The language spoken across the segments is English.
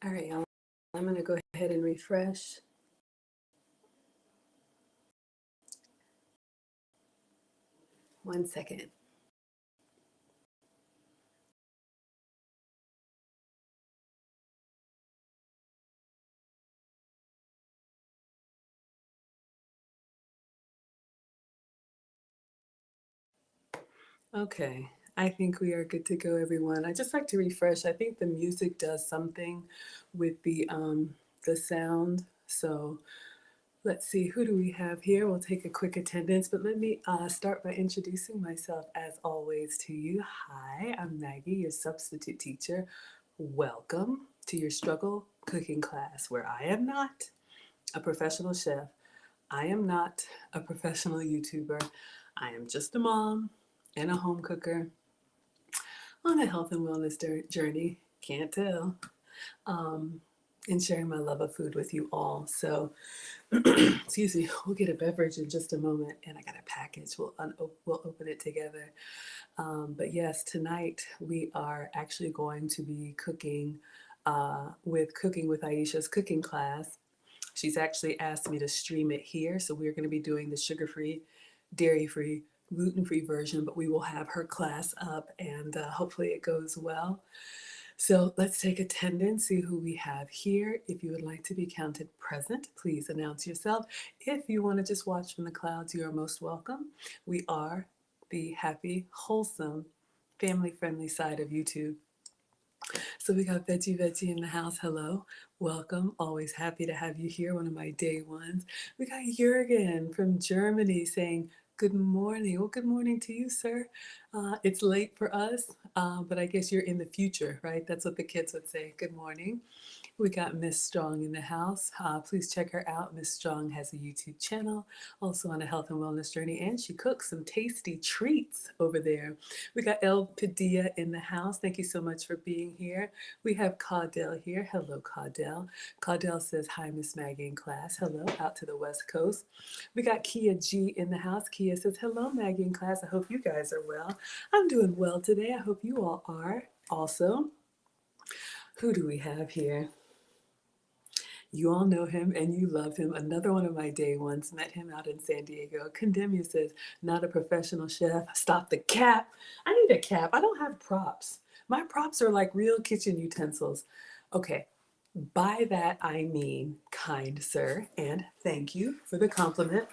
All right, y'all. I'm going to go ahead and refresh. One second. Okay, I think we are good to go, everyone. I just like to refresh. I think the music does something with the sound. So let's see, who do we have here? We'll take a quick attendance, but let me start by introducing myself as always to you. Hi, I'm Maggie, your substitute teacher. Welcome to your struggle cooking class, where I am not a professional chef. I am not a professional YouTuber. I am just a mom and a home cooker on a health and wellness journey. Can't tell. And sharing my love of food with you all. So, excuse me, we'll get a beverage in just a moment, and I got a package. We'll open it together. But yes, tonight we are actually going to be cooking with Aisha's cooking class. She's actually asked me to stream it here, so we're going to be doing the sugar-free, dairy-free, gluten-free version, but we will have her class up, and hopefully it goes well. So let's take attendance, see who we have here. If you would like to be counted present, please announce yourself. If you want to just watch from the clouds, you are most welcome. We are the happy, wholesome, family-friendly side of YouTube. So we got Veggie in the house. Hello, welcome. Always happy to have you here, one of my day ones. We got Jürgen from Germany saying, good morning. Well, good morning to you, sir. It's late for us, but I guess you're in the future, right? That's what the kids would say. Good morning. We got Miss Strong in the house. Please check her out. Miss Strong has a YouTube channel, also on a health and wellness journey, and she cooks some tasty treats over there. We got El Padilla in the house. Thank you so much for being here. We have Caudell here. Hello, Caudell. Caudell says, hi, Miss Maggie in class. Hello, out to the West Coast. We got Kia G in the house. Kia says, hello, Maggie in class. I hope you guys are well. I'm doing well today. I hope you all are also. Who do we have here? You all know him and you love him. Another one of my day ones, met him out in San Diego. Condemnia says, not a professional chef. Stop the cap. I need a cap. I don't have props. My props are like real kitchen utensils. Okay, by that I mean, kind sir, and thank you for the compliment.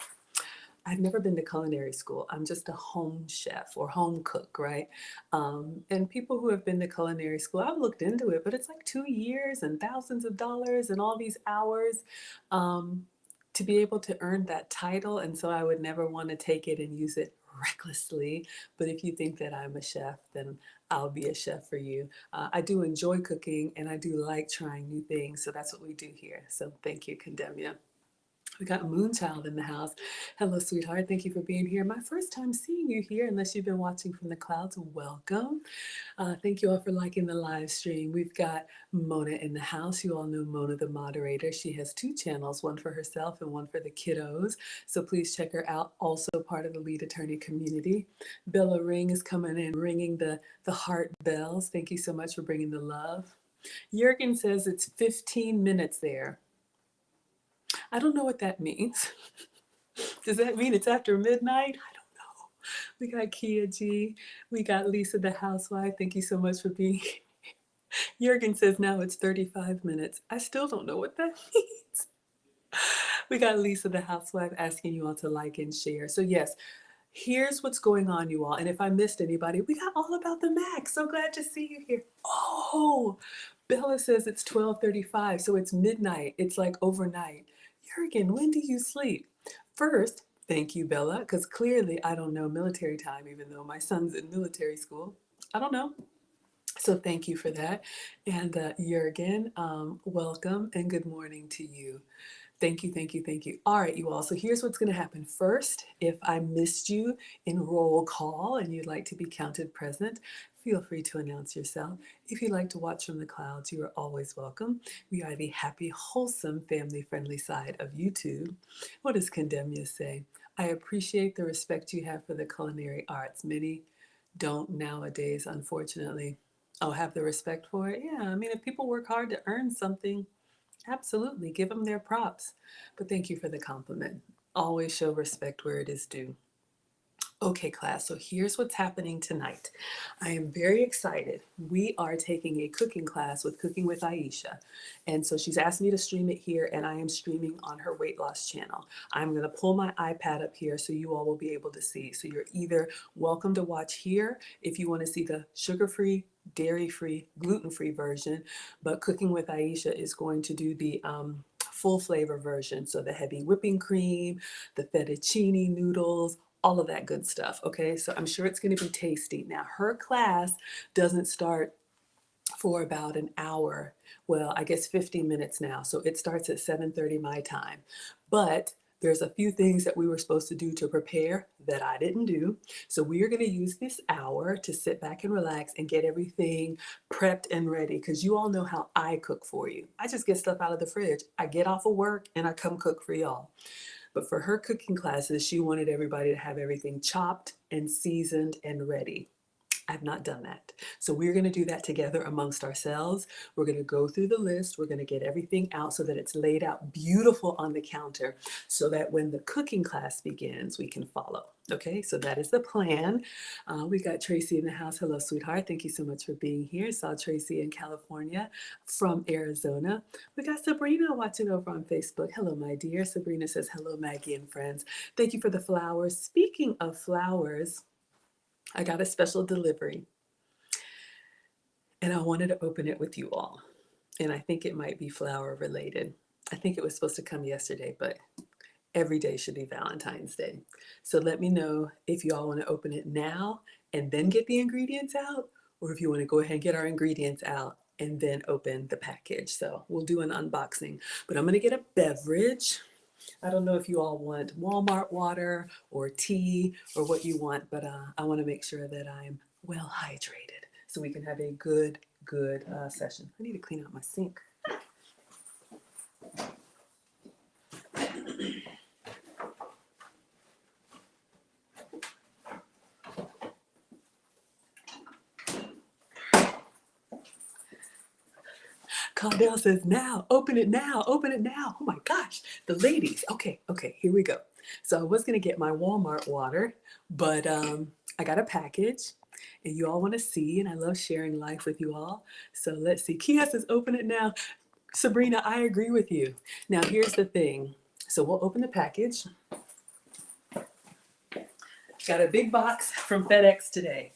I've never been to culinary school. I'm just a home chef or home cook, right? And people who have been to culinary school, I've looked into it, but it's like 2 years and thousands of dollars and all these hours to be able to earn that title. And so I would never want to take it and use it recklessly. But if you think that I'm a chef, then I'll be a chef for you. I do enjoy cooking and I do like trying new things. So that's what we do here. So thank you, Condemnia. We got Moonchild in the house. Hello, sweetheart. Thank you for being here. My first time seeing you here, unless you've been watching from the clouds. Welcome. Thank you all for liking the live stream. We've got Mona in the house. You all know Mona, the moderator. She has 2 channels, one for herself and one for the kiddos. So please check her out. Also part of the lead attorney community. Bella Ring is coming in, ringing the heart bells. Thank you so much for bringing the love. Jürgen says it's 15 minutes there. I don't know what that means. Does that mean it's after midnight? I don't know. We got Kia G. We got Lisa the housewife. Thank you so much for being here. Jürgen says now it's 35 minutes. I still don't know what that means. We got Lisa the housewife asking you all to like and share. So yes, here's what's going on, you all. And if I missed anybody, we got All About the Mac. So glad to see you here. Oh, Bella says it's 12:35, so it's midnight. It's like overnight. Jürgen, when do you sleep? First, thank you, Bella, because clearly I don't know military time, even though my son's in military school. I don't know. So thank you for that. And Jürgen, welcome and good morning to you. Thank you, thank you, thank you. All right, you all. So here's what's going to happen. First, if I missed you in roll call and you'd like to be counted present, feel free to announce yourself. If you'd like to watch from the clouds, you are always welcome. We are the happy, wholesome, family-friendly side of YouTube. What does Condemnia say? I appreciate the respect you have for the culinary arts. Many don't nowadays, unfortunately. Oh, have the respect for it? Yeah, I mean, if people work hard to earn something, absolutely, give them their props. But thank you for the compliment. Always show respect where it is due. Okay, class, so here's what's happening tonight. I am very excited. We are taking a cooking class with Cooking with Aisha. And so she's asked me to stream it here, and I am streaming on her weight loss channel. I'm going to pull my iPad up here so you all will be able to see. So you're either welcome to watch here if you want to see the sugar-free, dairy-free, gluten-free version, but Cooking with Aisha is going to do the full flavor version. So the heavy whipping cream, the fettuccine noodles, all of that good stuff. Okay, so I'm sure it's going to be tasty. Now, her class doesn't start for about an hour. Well, I guess 15 minutes now. So it starts at 7:30 my time. But there's a few things that we were supposed to do to prepare that I didn't do. So we are going to use this hour to sit back and relax and get everything prepped and ready, because you all know how I cook for you. I just get stuff out of the fridge. I get off of work and I come cook for y'all. But for her cooking classes, she wanted everybody to have everything chopped and seasoned and ready. I've not done that. So we're going to do that together amongst ourselves. We're going to go through the list. We're going to get everything out so that it's laid out beautiful on the counter so that when the cooking class begins, we can follow. Okay, so that is the plan. We got Tracy in the house. Hello, sweetheart. Thank you so much for being here. Saw Tracy in California from Arizona. We got Sabrina watching over on Facebook. Hello, my dear. Sabrina says, hello, Maggie and friends. Thank you for the flowers. Speaking of flowers, I got a special delivery and I wanted to open it with you all. And I think it might be flower related. I think it was supposed to come yesterday, but every day should be Valentine's Day. So let me know if you all want to open it now and then get the ingredients out, or if you want to go ahead and get our ingredients out and then open the package. So we'll do an unboxing, but I'm going to get a beverage. I don't know if you all want Walmart water or tea or what you want, but I want to make sure that I'm well hydrated so we can have a good session. I need to clean out my sink. Cardell says, now, open it now, open it now. Oh my gosh, the ladies. Okay, here we go. So I was gonna get my Walmart water, but I got a package and you all wanna see, and I love sharing life with you all. So let's see, Kia says, open it now. Sabrina, I agree with you. Now here's the thing. So we'll open the package. Got a big box from FedEx today.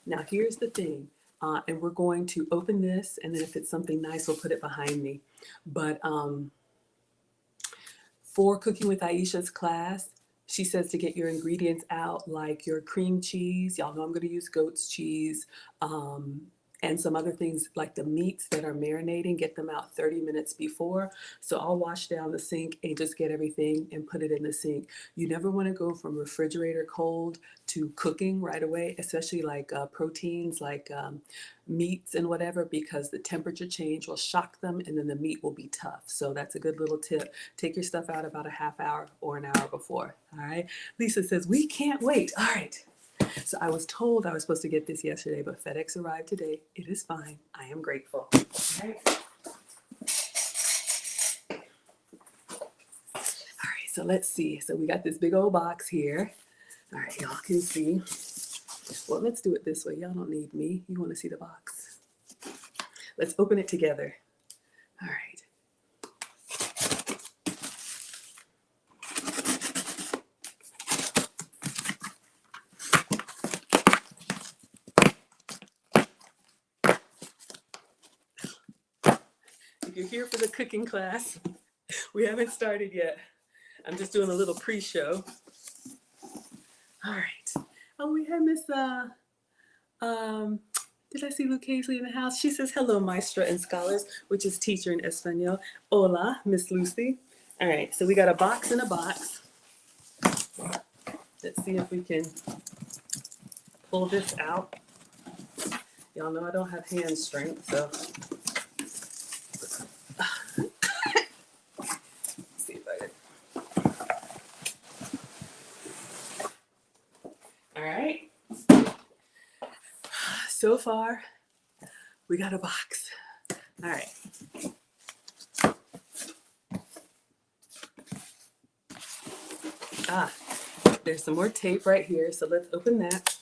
Now here's the thing. And we're going to open this, and then if it's something nice, we'll put it behind me. But for Cooking with Aisha's class, she says to get your ingredients out, like your cream cheese. Y'all know I'm going to use goat's cheese. And some other things like the meats that are marinating, get them out 30 minutes before. So I'll wash down the sink and just get everything and put it in the sink. You never want to go from refrigerator cold to cooking right away, especially like proteins like meats and whatever, because the temperature change will shock them and then the meat will be tough. So that's a good little tip. Take your stuff out about a half hour or an hour before. All right. Lisa says, we can't wait. All right. So I was told I was supposed to get this yesterday, but FedEx arrived today. It is fine. I am grateful. All right. All right, so let's see. So we got this big old box here. All right, y'all can see. Well, let's do it this way. Y'all don't need me. You want to see the box. Let's open it together. All right. If you're here for the cooking class, we haven't started yet. I'm just doing a little pre-show. All right. Oh, we have Miss, did I see Luke Hazley in the house? She says, hello, maestra and scholars, which is teacher in Espanol. Hola, Miss Lucy. All right, so we got a box in a box. Let's see if we can pull this out. Y'all know I don't have hand strength, so. See if I can. All right. So far, we got a box. All right. There's some more tape right here, so let's open that.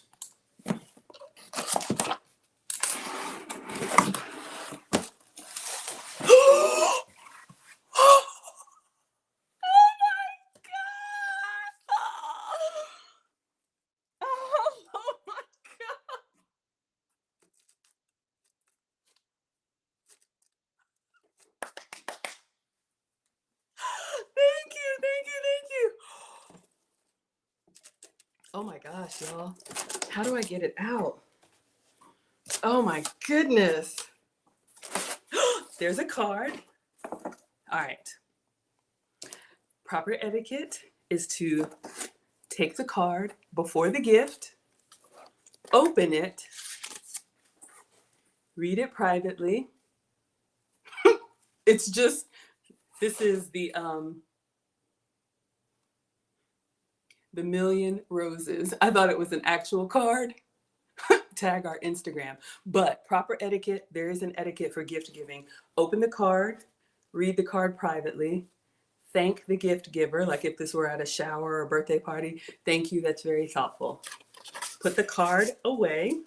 Oh my gosh, y'all. How do I get it out? Oh my goodness. There's a card. All right. Proper etiquette is to take the card before the gift, open it, read it privately. It's just, this is the Million Roses. I thought it was an actual card tag our Instagram. But proper etiquette, there is an etiquette for gift giving. Open the card, read the card privately, thank the gift giver, like if this were at a shower or a birthday party. Thank you, that's very thoughtful. Put the card away,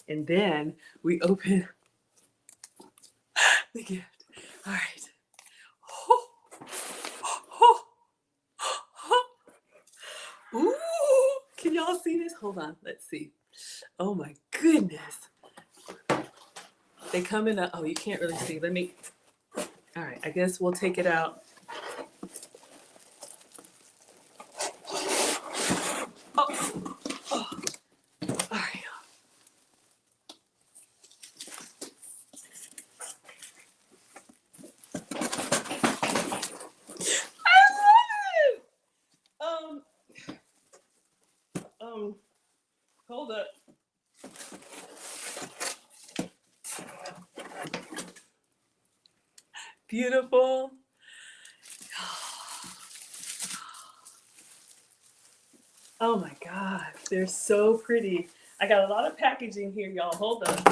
and then we open the gift. All right. Oh, oh, oh. Ooh, can y'all see this? Hold on, let's see. Oh my goodness. They come in a, oh, you can't really see. Let me, all right, I guess we'll take it out. Oh, oh. All right. I love it. Hold up. Beautiful. Oh my God, they're so pretty. I got a lot of packaging here, y'all. Hold on.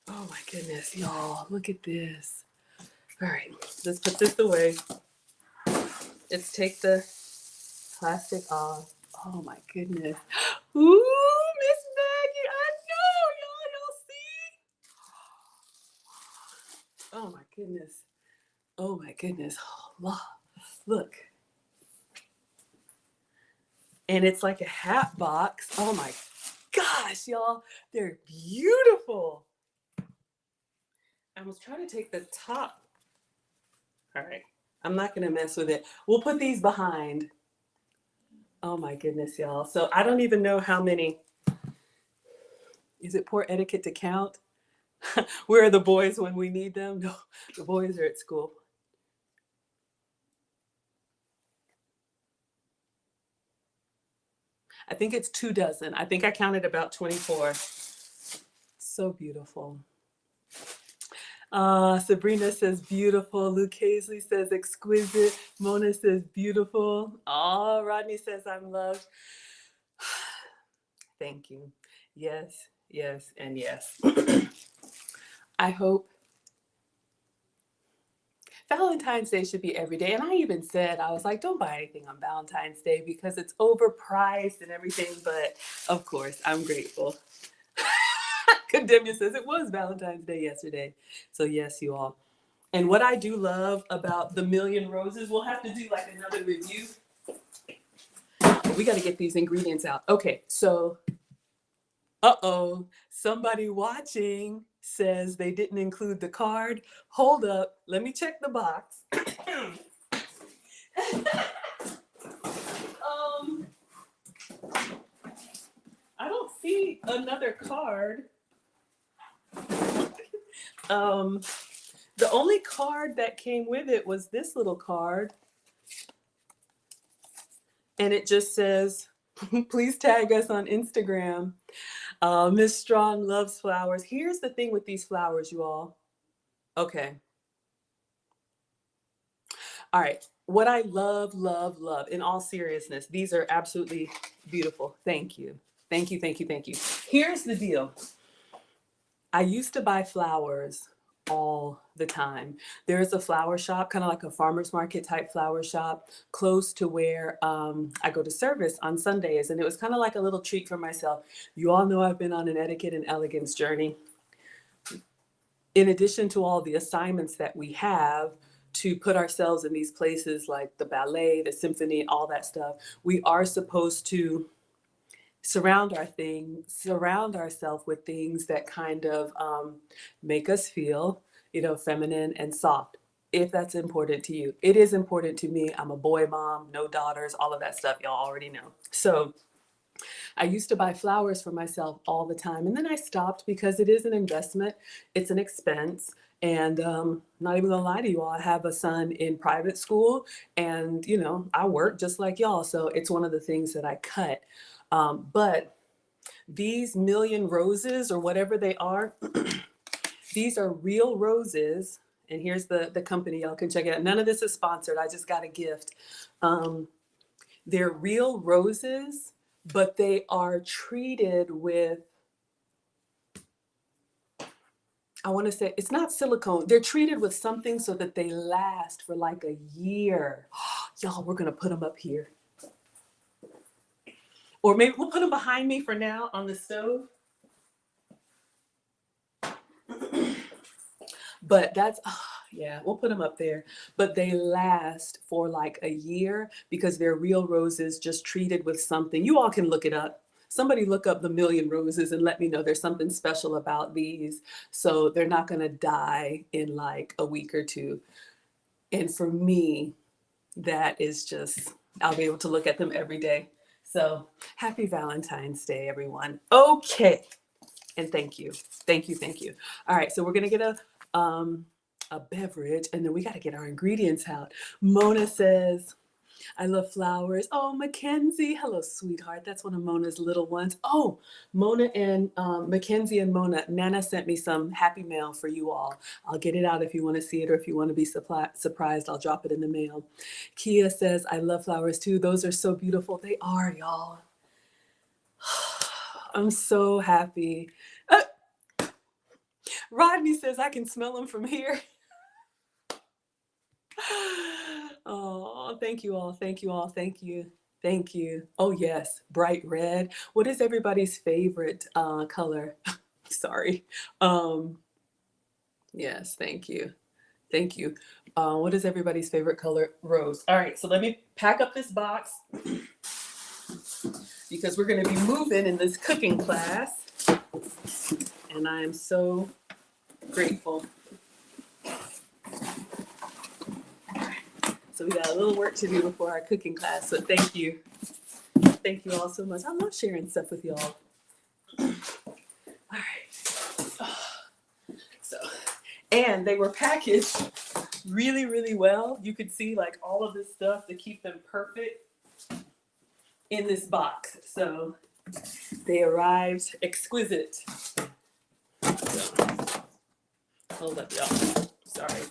Oh my goodness, y'all. Look at this. All right, let's put this away. Let's take the plastic off. Oh my goodness. Ooh, Miss Maggie, I know, y'all see. Oh my goodness. Oh my goodness. Oh, look. And it's like a hat box. Oh my gosh, y'all. They're beautiful. I was trying to take the top. All right. I'm not going to mess with it. We'll put these behind. Oh my goodness, y'all. So I don't even know how many. Is it poor etiquette to count? Where are the boys when we need them? No, the boys are at school. I think it's 24. I think I counted about 24. So beautiful. Sabrina says beautiful. Luke Hazley says exquisite. Mona says beautiful. Oh, Rodney says I'm loved. Thank you. Yes, yes, and yes. I hope Valentine's Day should be every day. And I even said, I was like, don't buy anything on Valentine's Day because it's overpriced and everything. But of course, I'm grateful. Condemnia says it was Valentine's Day yesterday. So yes, you all. And what I do love about the Million Roses, we'll have to do like another review. We got to get these ingredients out. Okay, so, somebody watching says they didn't include the card. Hold up, let me check the box. I don't see another card. The only card that came with it was this little card. And it just says, please tag us on Instagram. Miss Strong loves flowers. Here's the thing with these flowers, you all. Okay. All right. What I love, love, love, in all seriousness, these are absolutely beautiful. Thank you. Thank you, thank you, thank you. Here's the deal. I used to buy flowers all the time. There's a flower shop, kind of like a farmer's market type flower shop, close to where I go to service on Sundays. And it was kind of like a little treat for myself. You all know I've been on an etiquette and elegance journey. In addition to all the assignments that we have to put ourselves in these places like the ballet, the symphony, all that stuff, we are supposed to surround ourselves with things that kind of make us feel, feminine and soft. If that's important to you, it is important to me. I'm a boy mom, no daughters, all of that stuff y'all already know. So I used to buy flowers for myself all the time, and then I stopped because it is an investment, it's an expense. And not even gonna lie to you all, I have a son in private school, and I work just like y'all, so it's one of the things that I cut. But these Million Roses, or whatever they are, these are real roses. And here's the company, y'all can check it out. None of this is sponsored. I just got a gift. They're real roses, but they are treated with, I want to say, it's not silicone. They're treated with something so that they last for like a year. Y'all, we're going to put them up here. Or maybe we'll put them behind me for now on the stove. But that's, yeah, we'll put them up there. But they last for like a year because they're real roses just treated with something. You all can look it up. Somebody look up the million roses and let me know there's something special about these. So they're not going to die in like a week or two. And for me, that is just, I'll be able to look at them every day. So happy Valentine's Day, everyone. Okay. And thank you. Thank you. Thank you. All right. So we're going to get a beverage and then we got to get our ingredients out. Mona says, I love flowers. Oh, Mackenzie. Hello, sweetheart. That's one of Mona's little ones. Oh, Mona and Mackenzie and Mona. Nana sent me some happy mail for you all. I'll get it out if you want to see it or if you want to be surprised, I'll drop it in the mail. Kia says, I love flowers too. Those are so beautiful. They are, y'all. I'm so happy. Rodney says, I can smell them from here. Oh, thank you all. Thank you all. Thank you. Thank you. Oh, yes. Bright red. What is everybody's favorite color? Sorry. Yes. Thank you. Thank you. What is everybody's favorite color? Rose. All right. So let me pack up this box because we're going to be moving in this cooking class. And I am so grateful. So we got a little work to do before our cooking class. So thank you. Thank you all so much. I love sharing stuff with y'all. All right. So, and they were packaged really, really well. You could see like all of this stuff to keep them perfect in this box. So they arrived exquisite. So, hold up, y'all. Sorry.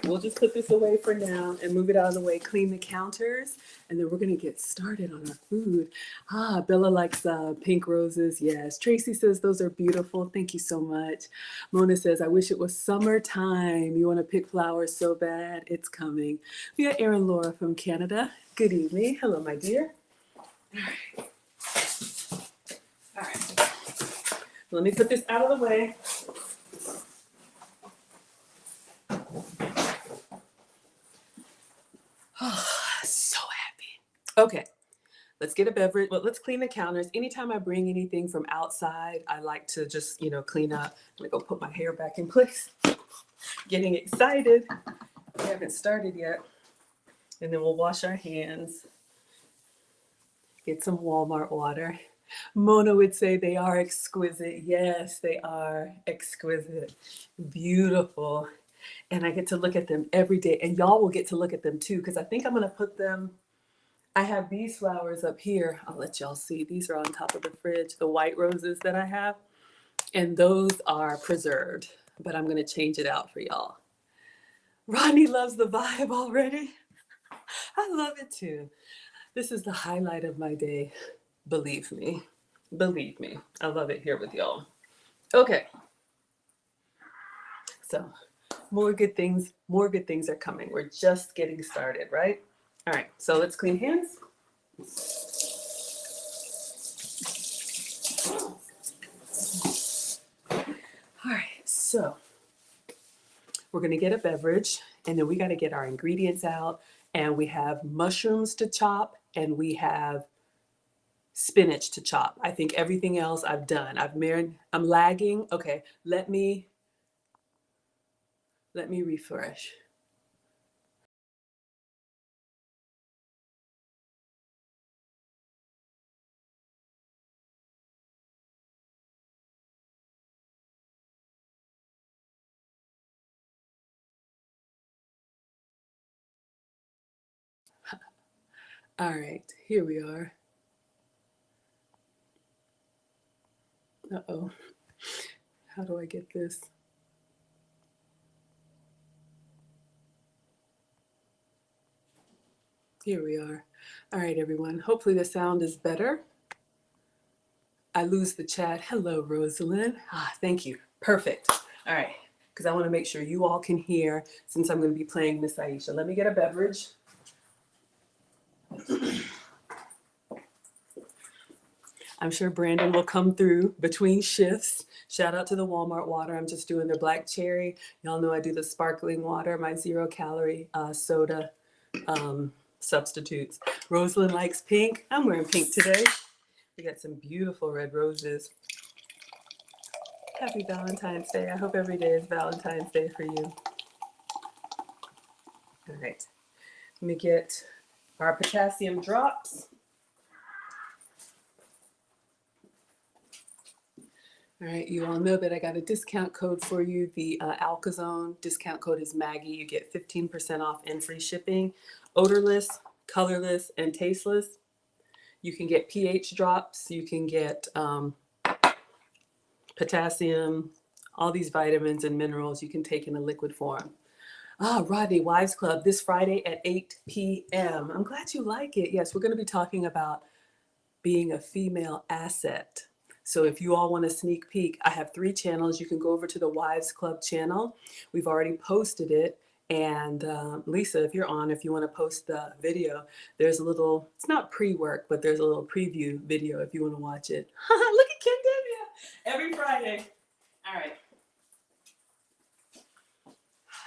We'll just put this away for now and move it out of the way, clean the counters, and then we're going to get started on our food. Bella likes pink roses. Yes. Tracy says those are beautiful. Thank you so much. Mona says, I wish it was summertime. You want to pick flowers so bad? It's coming. We got Erin Laura from Canada. Good evening. Hello, my dear. All right. All right. Let me put this out of the way. Oh, so happy. Okay, let's get a beverage. Well, let's clean the counters. Anytime I bring anything from outside, I like to just, clean up. I'm gonna go put my hair back in place. Getting excited. We haven't started yet. And then we'll wash our hands. Get some Walmart water. Mona would say they are exquisite. Yes, they are exquisite. Beautiful. And I get to look at them every day. And y'all will get to look at them too, because I think I'm going to put them, I have these flowers up here. I'll let y'all see. These are on top of the fridge, the white roses that I have. And those are preserved, but I'm going to change it out for y'all. Rodney loves the vibe already. I love it too. This is the highlight of my day. Believe me. Believe me. I love it here with y'all. Okay. So more good things are coming. We're just getting started, right? All right, so let's clean hands. All right, so we're gonna get a beverage and then we gotta get our ingredients out, and we have mushrooms to chop and we have spinach to chop. I think everything else I've done. I'm lagging. Okay, let me refresh. All right, here we are. Uh-oh. How do I get this? Here we are. All right, everyone. Hopefully the sound is better. I lose the chat. Hello, Rosalind. Thank you. Perfect. All right, because I want to make sure you all can hear since I'm going to be playing Miss Aisha. Let me get a beverage. I'm sure Brandon will come through between shifts. Shout out to the Walmart water. I'm just doing their black cherry. Y'all know I do the sparkling water, my 0-calorie soda substitutes. Rosalind likes pink. I'm wearing pink today. We got some beautiful red roses. Happy Valentine's Day. I hope every day is Valentine's Day for you. All right. Let me get our potassium drops. All right, you all know that I got a discount code for you. The Alkazone discount code is Maggie. You get 15% off and free shipping. Odorless, colorless, and tasteless. You can get pH drops. You can get potassium, all these vitamins and minerals you can take in a liquid form. Rodney, Wives Club, this Friday at 8 p.m. I'm glad you like it. Yes, we're going to be talking about being a female asset. So if you all want a sneak peek, I have 3 channels. You can go over to the Wives Club channel. We've already posted it. And Lisa, if you're on, if you want to post the video, there's a little, it's not pre-work, but there's a little preview video if you want to watch it. Look at Kim Divya, every Friday. All right.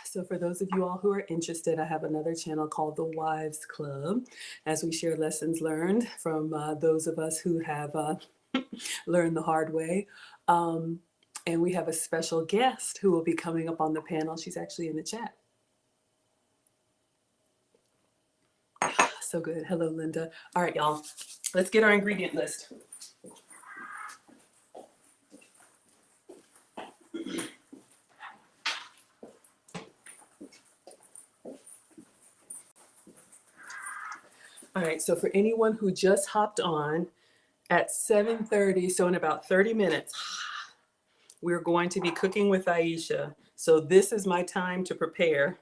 So for those of you all who are interested, I have another channel called the Wives Club, as we share lessons learned from those of us who have learned the hard way. And we have a special guest who will be coming up on the panel. She's actually in the chat. So good. Hello, Linda. All right, y'all. Let's get our ingredient list. All right, so for anyone who just hopped on at 7:30, so in about 30 minutes, we're going to be cooking with Aisha. So this is my time to prepare.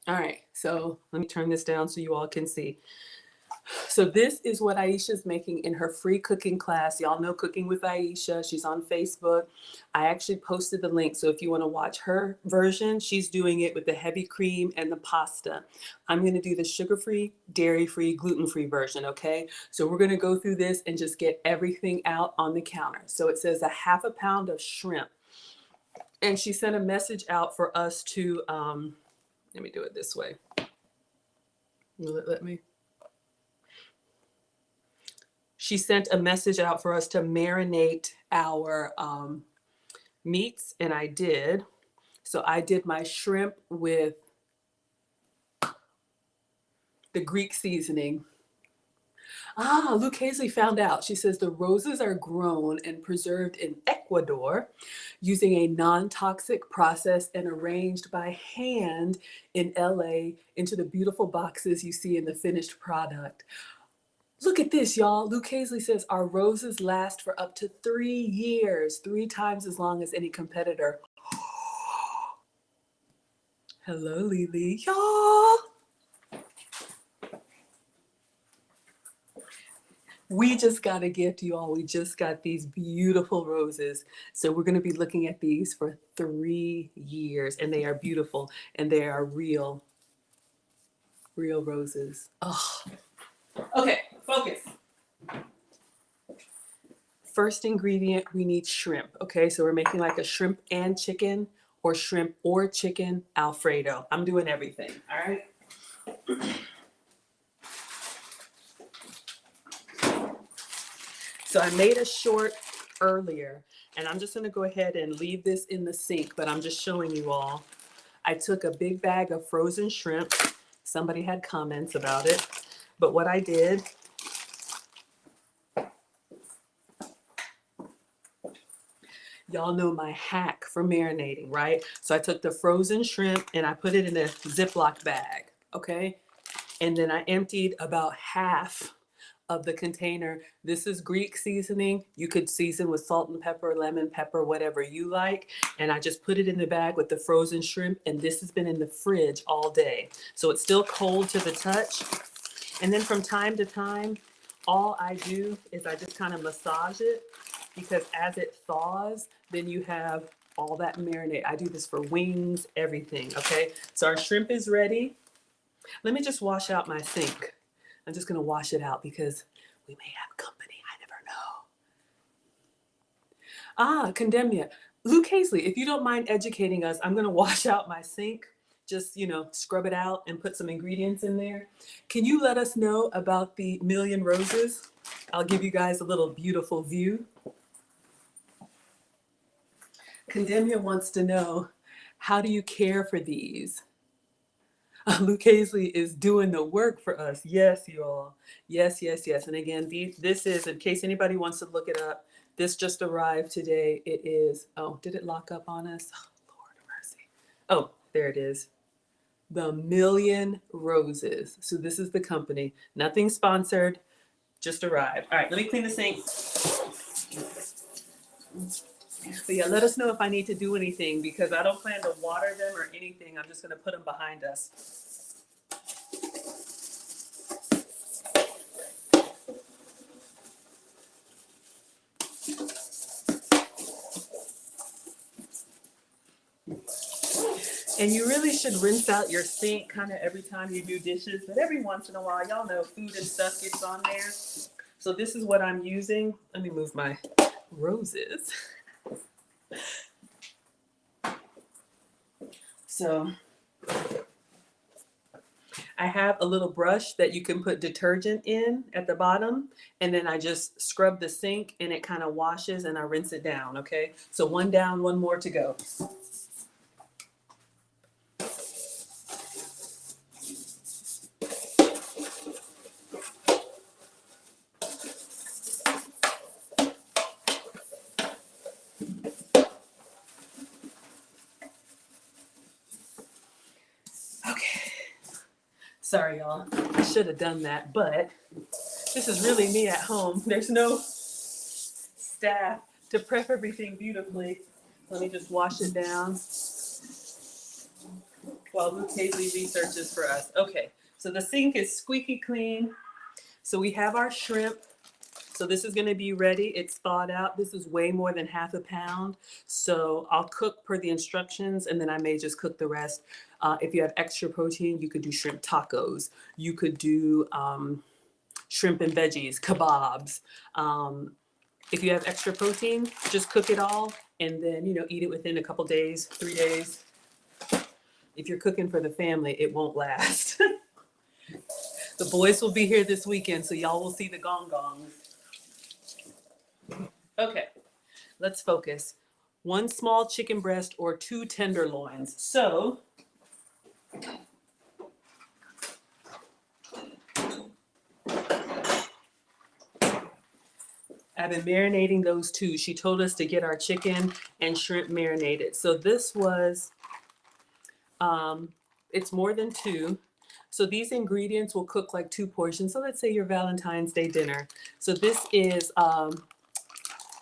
All right, so let me turn this down so you all can see. So this is what Aisha's making in her free cooking class. Y'all know Cooking with Aisha. She's on Facebook. I actually posted the link. So if you want to watch her version, she's doing it with the heavy cream and the pasta. I'm going to do the sugar-free, dairy-free, gluten-free version, okay? So we're going to go through this and just get everything out on the counter. So it says 1/2 pound of shrimp. And she sent a message out for us to, let me do it this way. Will it let me? She sent a message out for us to marinate our meats, and I did. So I did my shrimp with the Greek seasoning. Luke Hazley found out. She says the roses are grown and preserved in Ecuador using a non-toxic process and arranged by hand in LA into the beautiful boxes you see in the finished product. Look at this, y'all. Luke Hazley says our roses last for up to 3 years, 3 times as long as any competitor. Hello, Lily. Y'all. We just got a gift, you all. We just got these beautiful roses. So we're going to be looking at these for 3 years, and they are beautiful, and they are real roses. Oh. Okay, focus. First ingredient, we need shrimp. Okay, so we're making like a shrimp and chicken or shrimp or chicken Alfredo. I'm doing everything, all right? So I made a short earlier, and I'm just gonna go ahead and leave this in the sink, but I'm just showing you all. I took a big bag of frozen shrimp. Somebody had comments about it, but what I did, y'all know my hack for marinating, right? So I took the frozen shrimp and I put it in a Ziploc bag, okay? And then I emptied about half of the container. This is Greek seasoning. You could season with salt and pepper, lemon pepper, whatever you like. And I just put it in the bag with the frozen shrimp, and this has been in the fridge all day. So it's still cold to the touch. And then from time to time, all I do is I just kind of massage it, because as it thaws, then you have all that marinade. I do this for wings, everything, okay? So our shrimp is ready. Let me just wash out my sink. I'm just gonna wash it out because we may have company, I never know. Condemnia. Luke Hazley, if you don't mind educating us, I'm gonna wash out my sink. Just, scrub it out and put some ingredients in there. Can you let us know about the Million Roses? I'll give you guys a little beautiful view. Condemnia wants to know, how do you care for these? Luke Hazley is doing the work for us. Yes, you all. Yes, yes, yes. And again, this is, in case anybody wants to look it up, this just arrived today. It is, did it lock up on us? Oh, Lord of mercy. Oh, there it is. The Million Roses. So this is the company. Nothing sponsored, just arrived. All right, let me clean the sink. So yeah, let us know if I need to do anything, because I don't plan to water them or anything. I'm just going to put them behind us. And you really should rinse out your sink kind of every time you do dishes, but every once in a while, y'all know food and stuff gets on there. So this is what I'm using. Let me move my roses. So I have a little brush that you can put detergent in at the bottom, and then I just scrub the sink and it kind of washes, and I rinse it down, okay? So one down, one more to go. Sorry, y'all. I should have done that, but this is really me at home. There's no staff to prep everything beautifully. Let me just wash it down while Luke Hazley researches for us. Okay, so the sink is squeaky clean. So we have our shrimp. So this is gonna be ready. It's thawed out. This is way more than half a pound. So I'll cook per the instructions, and then I may just cook the rest. If you have extra protein, you could do shrimp tacos. You could do shrimp and veggies, kebabs. If you have extra protein, just cook it all and then, eat it within a couple days, 3 days. If you're cooking for the family, it won't last. The boys will be here this weekend, so y'all will see the gong gongs. Okay, let's focus. 1 small chicken breast or 2 tenderloins. So I've been marinating those 2. She told us to get our chicken and shrimp marinated. So this was, it's more than 2. So these ingredients will cook like 2 portions. So let's say your Valentine's Day dinner. So this is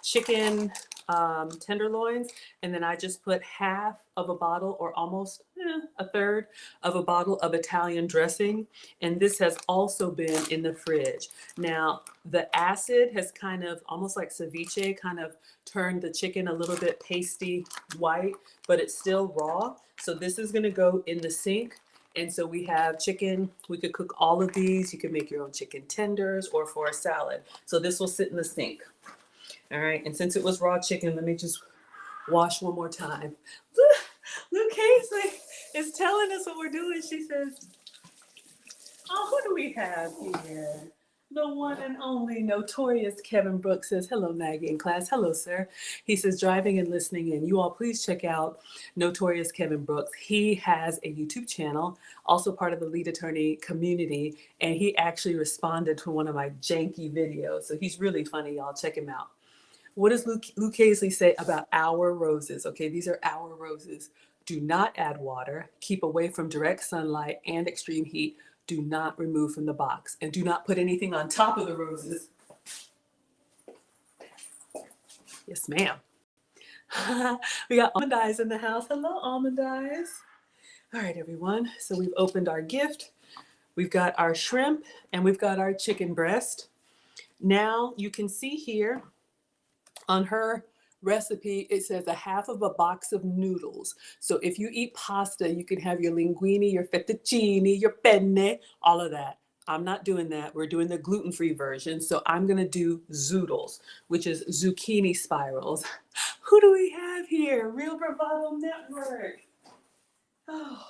chicken tenderloins, and then I just put half of a bottle, or almost a third of a bottle of Italian dressing, and this has also been in the fridge. Now the acid has kind of, almost like ceviche, kind of turned the chicken a little bit pasty white, but it's still raw. So this is going to go in the sink. And so we have chicken. We could cook all of these. You can make your own chicken tenders or for a salad. So this will sit in the sink. All right, and since it was raw chicken, let me just wash one more time. Luke Hazley is telling us what we're doing. She says, oh, who do we have here? The one and only notorious Kevin Brooks says, hello, Maggie in class. Hello, sir. He says, driving and listening in. You all please check out notorious Kevin Brooks. He has a YouTube channel, also part of the lead attorney community, and he actually responded to one of my janky videos. So he's really funny, y'all. Check him out. What does Luke Hazley say about our roses? Okay, these are our roses. Do not add water. Keep away from direct sunlight and extreme heat. do not remove from the box. And do not put anything on top of the roses. Yes, ma'am. We got Almond Eyes in the house. Hello, Almond Eyes. All right, everyone. So we've opened our gift. We've got our shrimp and we've got our chicken breast. Now you can see here on her recipe, it says a half of a box of noodles. So if you eat pasta, you can have your linguine, your fettuccine, your penne, all of that. I'm not doing that. We're doing the gluten-free version. So I'm going to do zoodles, which is zucchini spirals. Who do we have here? Real Bravado Network. Oh.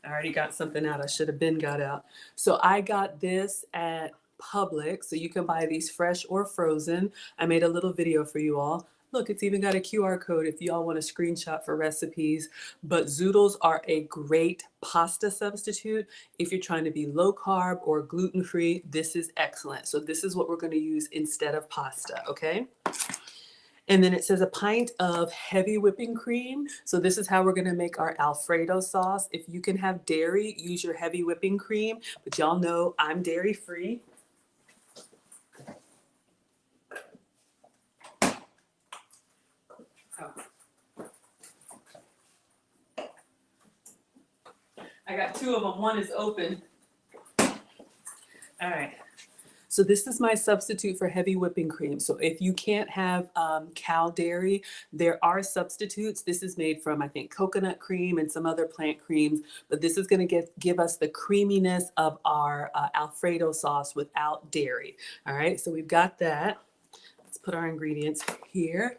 I already got something out I should have been got out. So I got this at Publix. So you can buy these fresh or frozen. I made a little video for you all. Look, it's even got a QR code if y'all want a screenshot for recipes. But zoodles are a great pasta substitute. If you're trying to be low carb or gluten-free, this is excellent. So this is what we're going to use instead of pasta, okay? And then it says a pint of heavy whipping cream. So this is how we're gonna make our Alfredo sauce. If you can have dairy, use your heavy whipping cream, but y'all know I'm dairy free. Oh. I got two of them, one is open. All right. So this is my substitute for heavy whipping cream. So if you can't have cow dairy, there are substitutes. This is made from, I think, coconut cream and some other plant creams, but this is going to give us the creaminess of our Alfredo sauce without dairy. All right, so we've got that. Let's put our ingredients here.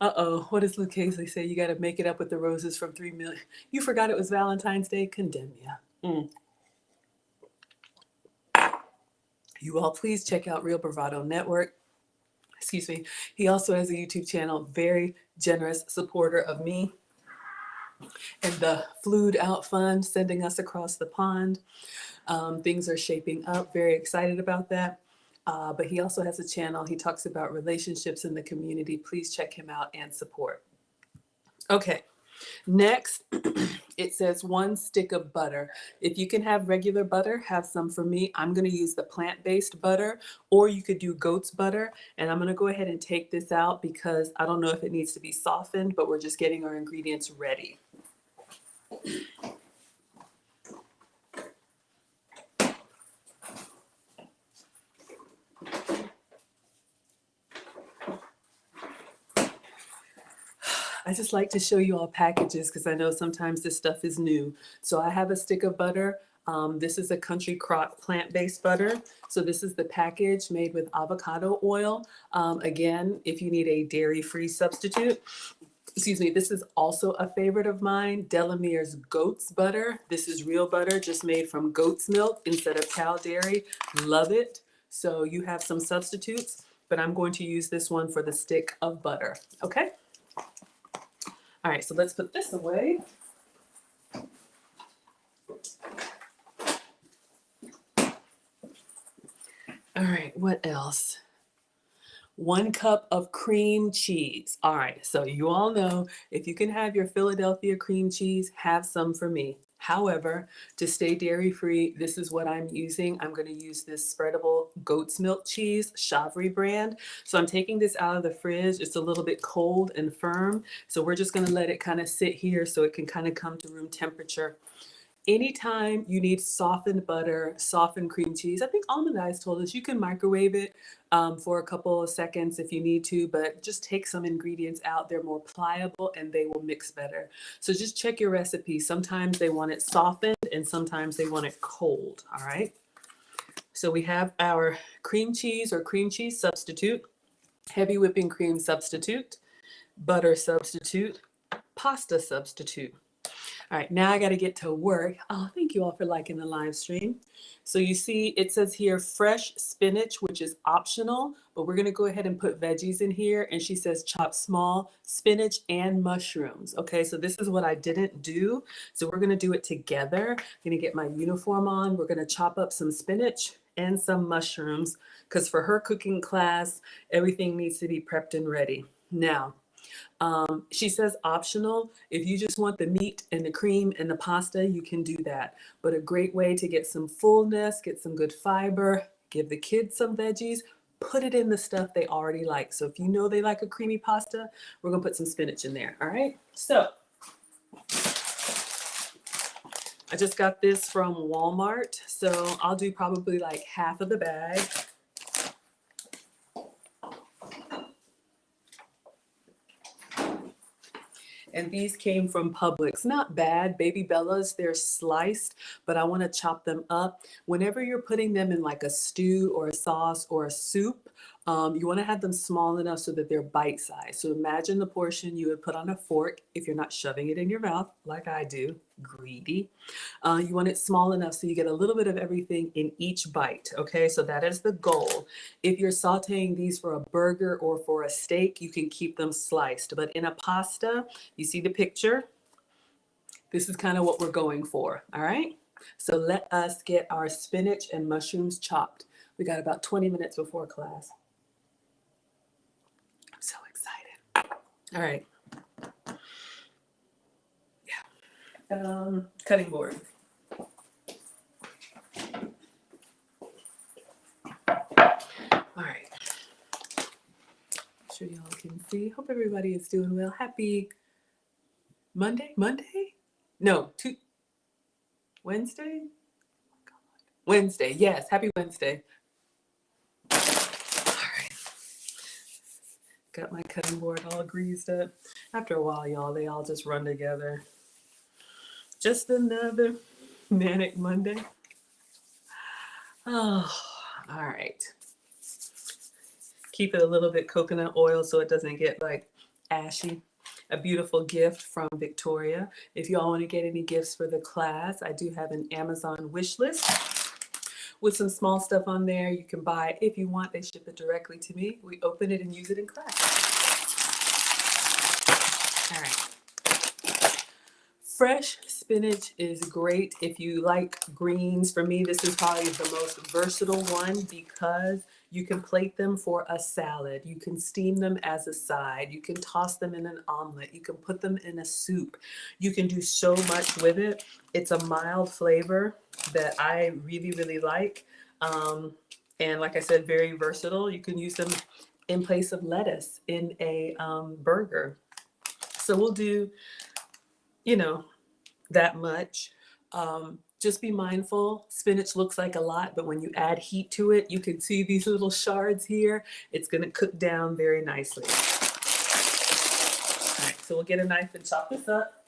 Uh-oh, what does Luke Casey say? You got to make it up with the roses from 3 million. You forgot it was Valentine's Day? Condemn ya. You all please check out Real Bravado Network. Excuse me. He also has a YouTube channel, very generous supporter of me and the Flued Out Fund, sending us across the pond. Things are shaping up, very excited about that. But he also has a channel. He talks about relationships in the community. Please check him out and support. Okay. Next, it says 1 stick of butter. If you can have regular butter, have some for me. I'm going to use the plant-based butter, or you could do goat's butter. And I'm going to go ahead and take this out because I don't know if it needs to be softened, but we're just getting our ingredients ready. I just like to show you all packages because I know sometimes this stuff is new. So I have a stick of butter. This is a Country Crock plant-based butter. So this is the package made with avocado oil. Again, if you need a dairy-free substitute. Excuse me, this is also a favorite of mine, Delamere's Goat's Butter. This is real butter, just made from goat's milk instead of cow dairy. Love it. So you have some substitutes, but I'm going to use this one for the stick of butter, okay? All right, so let's put this away. All right, what else? 1 cup of cream cheese. All right, so you all know if you can have your Philadelphia cream cheese, have some for me. However, to stay dairy-free, this is what I'm using. I'm going to use this spreadable goat's milk cheese, Chavry brand. So I'm taking this out of the fridge. It's a little bit cold and firm. So we're just going to let it kind of sit here so it can kind of come to room temperature. Anytime you need softened butter, softened cream cheese, I think Almond Eyes told us you can microwave it for a couple of seconds if you need to, but just take some ingredients out. They're more pliable and they will mix better. So just check your recipe. Sometimes they want it softened and sometimes they want it cold, all right? So we have our cream cheese or cream cheese substitute, heavy whipping cream substitute, butter substitute, pasta substitute. All right, now I got to get to work. Oh, thank you all for liking the live stream. So you see it says here fresh spinach, which is optional, but we're going to go ahead and put veggies in here. And she says chop small spinach and mushrooms. Okay, so this is what I didn't do. So we're going to do it together. I'm going to get my uniform on. We're going to chop up some spinach and some mushrooms, because for her cooking class, everything needs to be prepped and ready. Now, she says optional. If you just want the meat and the cream and the pasta, you can do that. But a great way to get some fullness, get some good fiber, give the kids some veggies, put it in the stuff they already like. So if you know they like a creamy pasta, we're gonna put some spinach in there, all right? So I just got this from Walmart, so I'll do probably like half of the bag. And these came from Publix. Not bad, Baby Bella's, they're sliced, but I wanna chop them up. Whenever you're putting them in like a stew or a sauce or a soup, you wanna have them small enough so that they're bite-sized. So imagine the portion you would put on a fork if you're not shoving it in your mouth like I do, greedy. You want it small enough so you get a little bit of everything in each bite, okay? So that is the goal. If you're sauteing these for a burger or for a steak, you can keep them sliced. But in a pasta, you see the picture? This is kind of what we're going for, all right? So let us get our spinach and mushrooms chopped. We got about 20 minutes before class. I'm so excited. All right. Yeah. Cutting board. All right. Sure y'all can see. Hope everybody is doing well. Happy Monday? No, Wednesday? Wednesday, yes. Happy Wednesday. All right. Got my cutting board all greased up. After a while, y'all, they all just run together. Just another manic Monday. Oh, all right. Keep it a little bit coconut oil so it doesn't get like ashy. A beautiful gift from Victoria. If y'all want to get any gifts for the class, I do have an Amazon wish list with some small stuff on there. You can buy if you want. They ship it directly to me. We open it and use it in class. All right. Fresh spinach is great if you like greens. For me, this is probably the most versatile one because you can plate them for a salad. You can steam them as a side. You can toss them in an omelet. You can put them in a soup. You can do so much with it. It's a mild flavor that I really, really like. And like I said, very versatile. You can use them in place of lettuce in a burger. So we'll do, you know, that much. Just be mindful. Spinach looks like a lot, but when you add heat to it, you can see these little shards here. It's going to cook down very nicely. All right, so we'll get a knife and chop this up.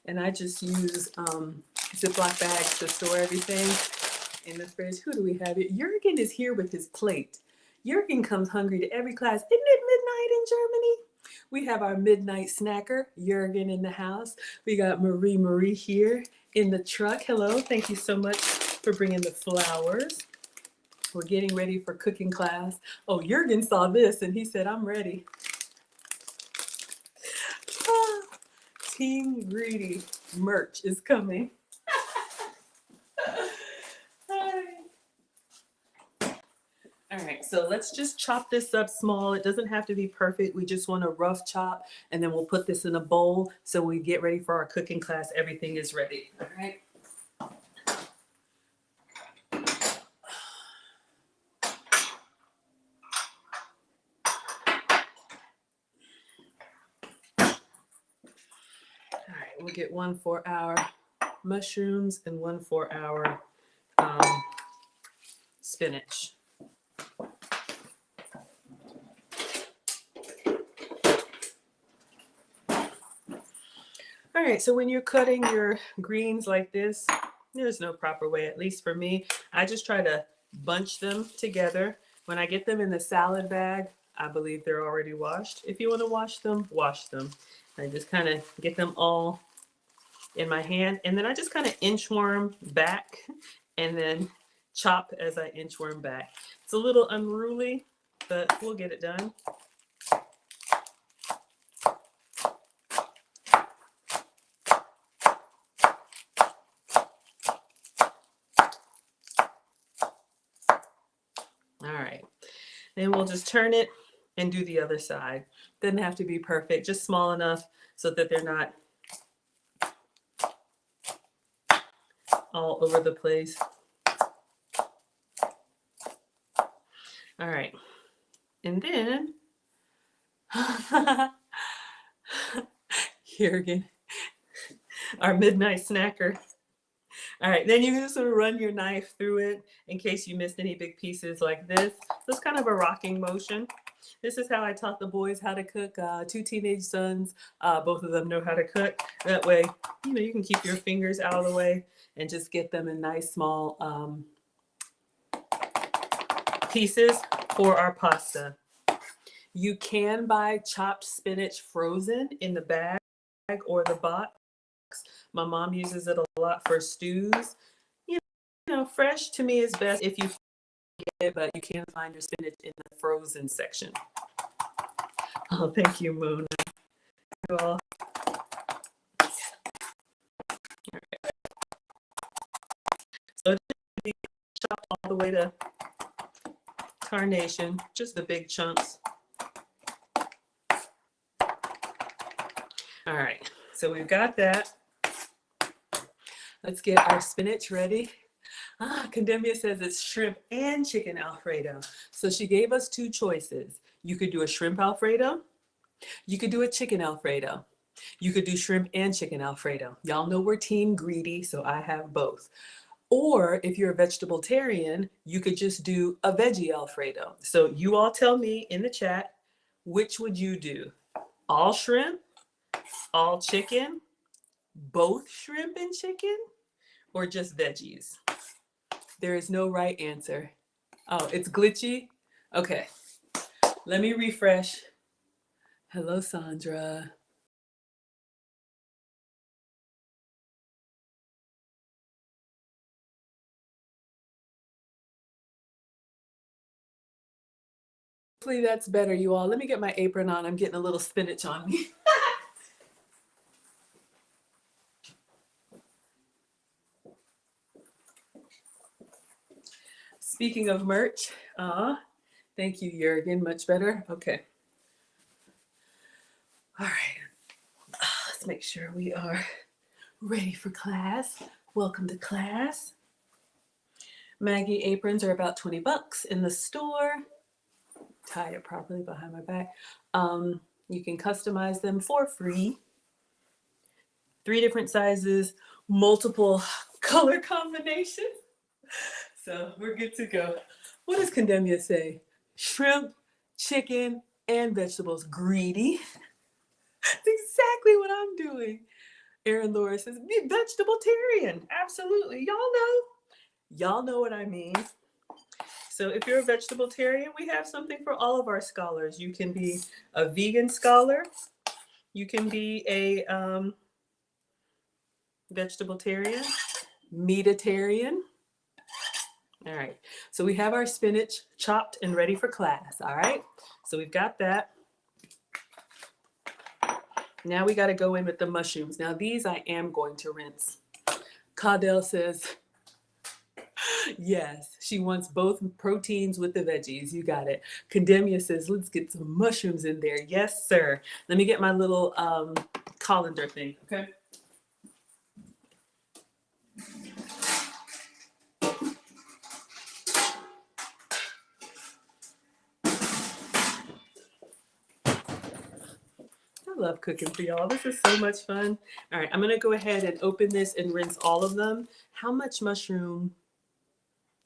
And I just use Ziploc bags to store everything in the fridge. Who do we have here? Jürgen is here with his plate. Jürgen comes hungry to every class. Isn't it midnight in Germany? We have our midnight snacker, Jürgen, in the house. We got Marie here in the truck. Hello, thank you so much for bringing the flowers. We're getting ready for cooking class. Oh, Jürgen saw this and he said, I'm ready. Team Greedy merch is coming. All right, so let's just chop this up small. It doesn't have to be perfect. We just want a rough chop, and then we'll put this in a bowl so when we get ready for our cooking class, everything is ready. All right. We'll get one for our mushrooms and one for our spinach. All right, so when you're cutting your greens like this, there's no proper way, at least for me. I just try to bunch them together. When I get them in the salad bag, I believe they're already washed. If you want to wash them, wash them. I just kind of get them all in my hand, and then I just kind of inchworm back and then chop as I inchworm back. It's a little unruly, but we'll get it done. All right, then we'll just turn it and do the other side. Doesn't have to be perfect, just small enough so that they're not all over the place. All right, and then here again, our midnight snacker. All right, then you just sort of run your knife through it in case you missed any big pieces like this. So it's kind of a rocking motion. This is how I taught the boys how to cook. 2 teenage sons, both of them know how to cook. That way, you can keep your fingers out of the way and just get them in nice small pieces for our pasta. You can buy chopped spinach frozen in the bag or the box. My mom uses it a lot for stews. You know, fresh to me is best if you get it, but you can find your spinach in the frozen section. Oh, thank you, Moon. Well, so it should be chopped all the way to carnation, just the big chunks. All right, so we've got that. Let's get our spinach ready. Condemnia says it's shrimp and chicken Alfredo. So she gave us 2 choices. You could do a shrimp Alfredo. You could do a chicken Alfredo. You could do shrimp and chicken Alfredo. Y'all know we're team greedy, so I have both. Or if you're a vegetarian, you could just do a veggie Alfredo. So you all tell me in the chat, which would you do? All shrimp, all chicken, both shrimp and chicken, or just veggies? There is no right answer. Oh, it's glitchy? Okay, let me refresh. Hello, Sandra. Hopefully that's better, you all. Let me get my apron on. I'm getting a little spinach on me. Speaking of merch, thank you, Jurgen. Much better. Okay. All right. Let's make sure we are ready for class. Welcome to class. Maggie aprons are about 20 bucks in the store. Tie it properly behind my back. You can customize them for free. 3 different sizes, multiple color combinations. So we're good to go. What does Condemnia say? Shrimp, chicken, and vegetables. Greedy. That's exactly what I'm doing. Erin Laura says, vegetarian. Absolutely. Y'all know what I mean. So if you're a vegetarian, we have something for all of our scholars. You can be a vegan scholar. You can be a vegetarian, meatitarian. All right, so we have our spinach chopped and ready for class. All right, so we've got that. Now we got to go in with the mushrooms. Now these I am going to rinse. Caudel says, yes, she wants both proteins with the veggies. You got it. Condemnia says, let's get some mushrooms in there. Yes, sir. Let me get my little colander thing, okay? I love cooking for y'all. This is so much fun. All right, I'm going to go ahead and open this and rinse all of them. How much mushroom?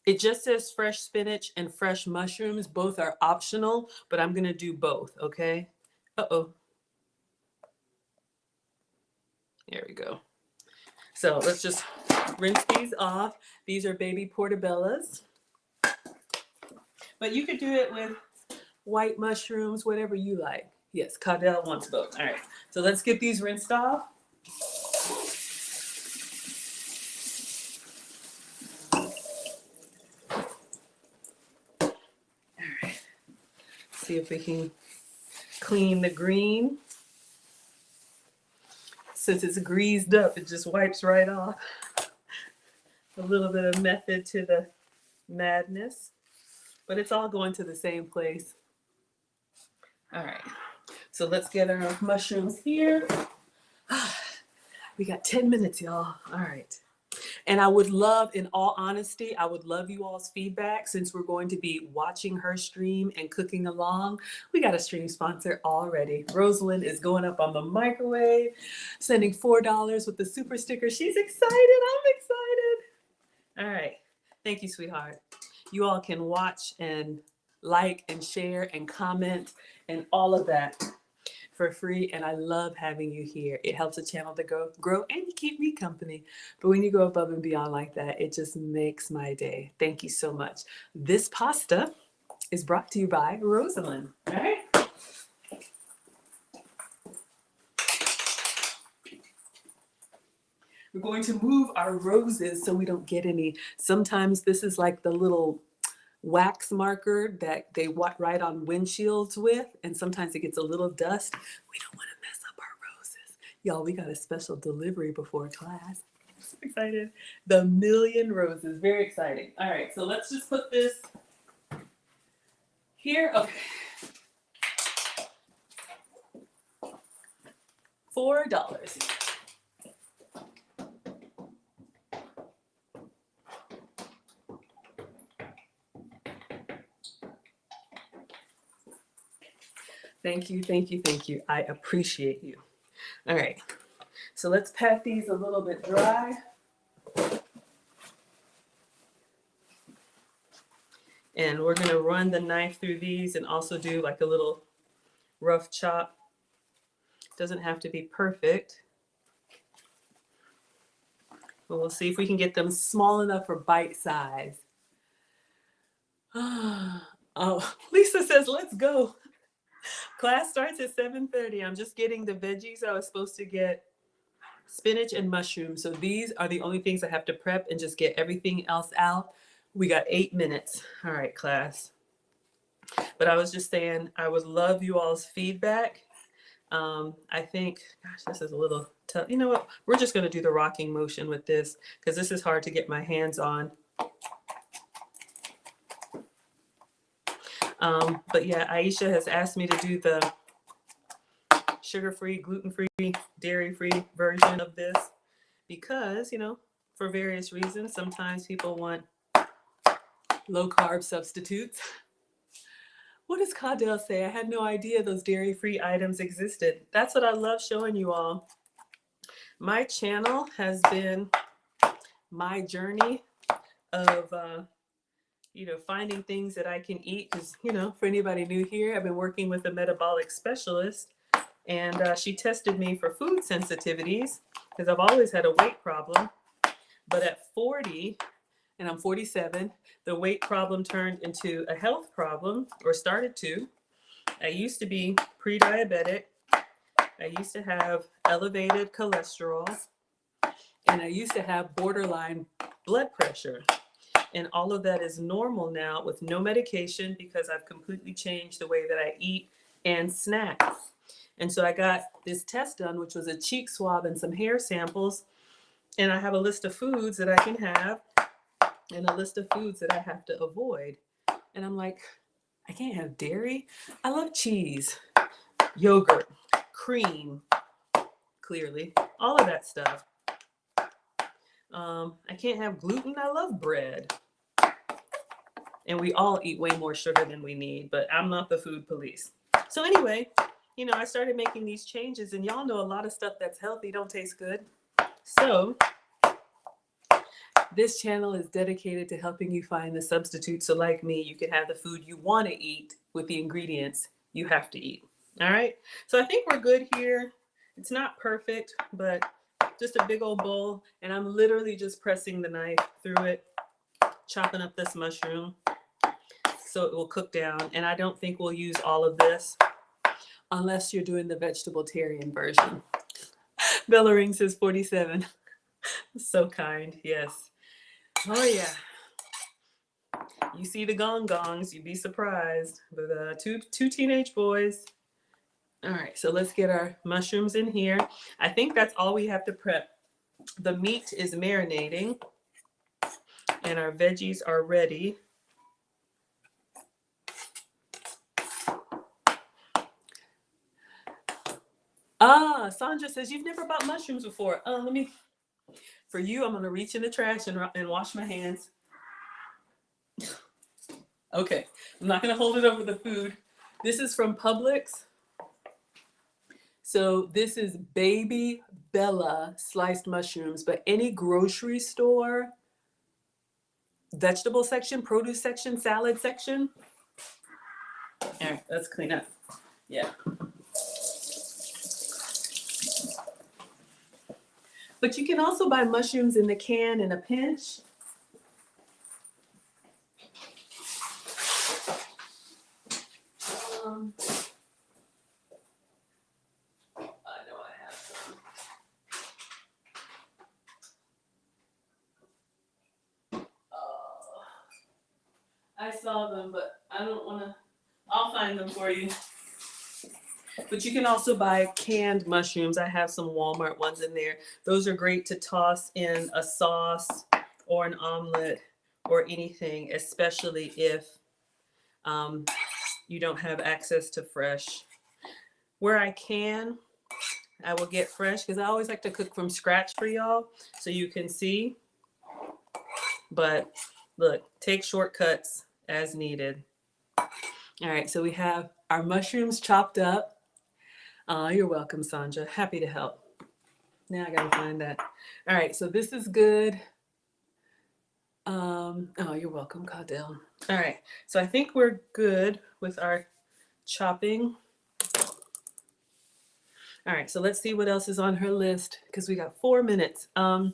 It just says fresh spinach and fresh mushrooms. Both are optional, but I'm going to do both, okay? Uh-oh. There we go. So let's just rinse these off. These are baby portobellas. But you could do it with white mushrooms, whatever you like. Yes, Caudel wants both. All right, so let's get these rinsed off. see if we can clean the green. Since it's greased up, it just wipes right off. A little bit of method to the madness, but it's all going to the same place. All right, so let's get our mushrooms here. We got 10 minutes, y'all. All right. And I would love, in all honesty, I would love you all's feedback since we're going to be watching her stream and cooking along. We got a stream sponsor already. Rosalind is going up on the microwave, sending $4 with the super sticker. She's excited. I'm excited. All right. Thank you, sweetheart. You all can watch and like and share and comment and all of that for free, and I love having you here. It helps the channel to grow, and you keep me company. But when you go above and beyond like that, it just makes my day. Thank you so much. This pasta is brought to you by Rosalind. All right. We're going to move our roses so we don't get any. Sometimes this is like the little wax marker that they write on windshields with, and sometimes it gets a little dust. We don't want to mess up our roses. Y'all, we got a special delivery before class. I'm so excited. The 1,000,000 roses. Very exciting. All right, so let's just put this here. Okay. $4. Thank you, thank you, thank you. I appreciate you. All right, so let's pat these a little bit dry. And we're gonna run the knife through these and also do like a little rough chop. Doesn't have to be perfect. But we'll see if we can get them small enough for bite size. Oh, Lisa says, let's go. Class starts at 7:30. I'm just getting the veggies. I was supposed to get spinach and mushrooms. So these are the only things I have to prep and just get everything else out. We got 8 minutes. All right, class. But I was just saying, I would love you all's feedback. I think, gosh, this is a little tough. You know what? We're just going to do the rocking motion with this because this is hard to get my hands on. But yeah, Aisha has asked me to do the sugar-free, gluten-free, dairy-free version of this because, you know, for various reasons, sometimes people want low-carb substitutes. What does Caudell say? I had no idea those dairy-free items existed. That's what I love showing you all. My channel has been my journey of you know, finding things that I can eat. Because, you know, for anybody new here, I've been working with a metabolic specialist, and she tested me for food sensitivities because I've always had a weight problem. But at 40, and I'm 47, the weight problem turned into a health problem, or started to. I used to be pre-diabetic. I used to have elevated cholesterol, and I used to have borderline blood pressure. And all of that is normal now with no medication because I've completely changed the way that I eat and snack. And so I got this test done, which was a cheek swab and some hair samples. And I have a list of foods that I can have and a list of foods that I have to avoid. And I'm like, I can't have dairy. I love cheese, yogurt, cream, clearly, all of that stuff. I can't have gluten. I love bread. And we all eat way more sugar than we need, but I'm not the food police. So anyway, you know, I started making these changes, and y'all know a lot of stuff that's healthy don't taste good. So this channel is dedicated to helping you find the substitute. So like me, you can have the food you want to eat with the ingredients you have to eat. All right. So I think we're good here. It's not perfect, but just a big old bowl. And I'm literally just pressing the knife through it, chopping up this mushroom so it will cook down. And I don't think we'll use all of this unless you're doing the vegetable-tarian version. Bella Ring says 47. So kind. Yes. Oh, yeah. You see the gong gongs, you'd be surprised. But two teenage boys. All right, so let's get our mushrooms in here. I think that's all we have to prep. The meat is marinating and our veggies are ready. Sandra says you've never bought mushrooms before. For you, I'm gonna reach in the trash and wash my hands. Okay, I'm not gonna hold it over the food. This is from Publix. So this is Baby Bella sliced mushrooms, but any grocery store, vegetable section, produce section, salad section. All right, let's clean up. Yeah. But you can also buy mushrooms in the can in a pinch. I know I have some. I saw them, but I don't want to. I'll find them for you. But you can also buy canned mushrooms. I have some Walmart ones in there. Those are great to toss in a sauce or an omelet or anything, especially if you don't have access to fresh. Where I can, I will get fresh because I always like to cook from scratch for y'all so you can see. But look, take shortcuts as needed. All right, so we have our mushrooms chopped up. You're welcome, Sandra. Happy to help. Now I gotta find that. All right, so this is good. You're welcome, Caudell. All right, so I think we're good with our chopping. All right, so let's see what else is on her list because we got 4 minutes. All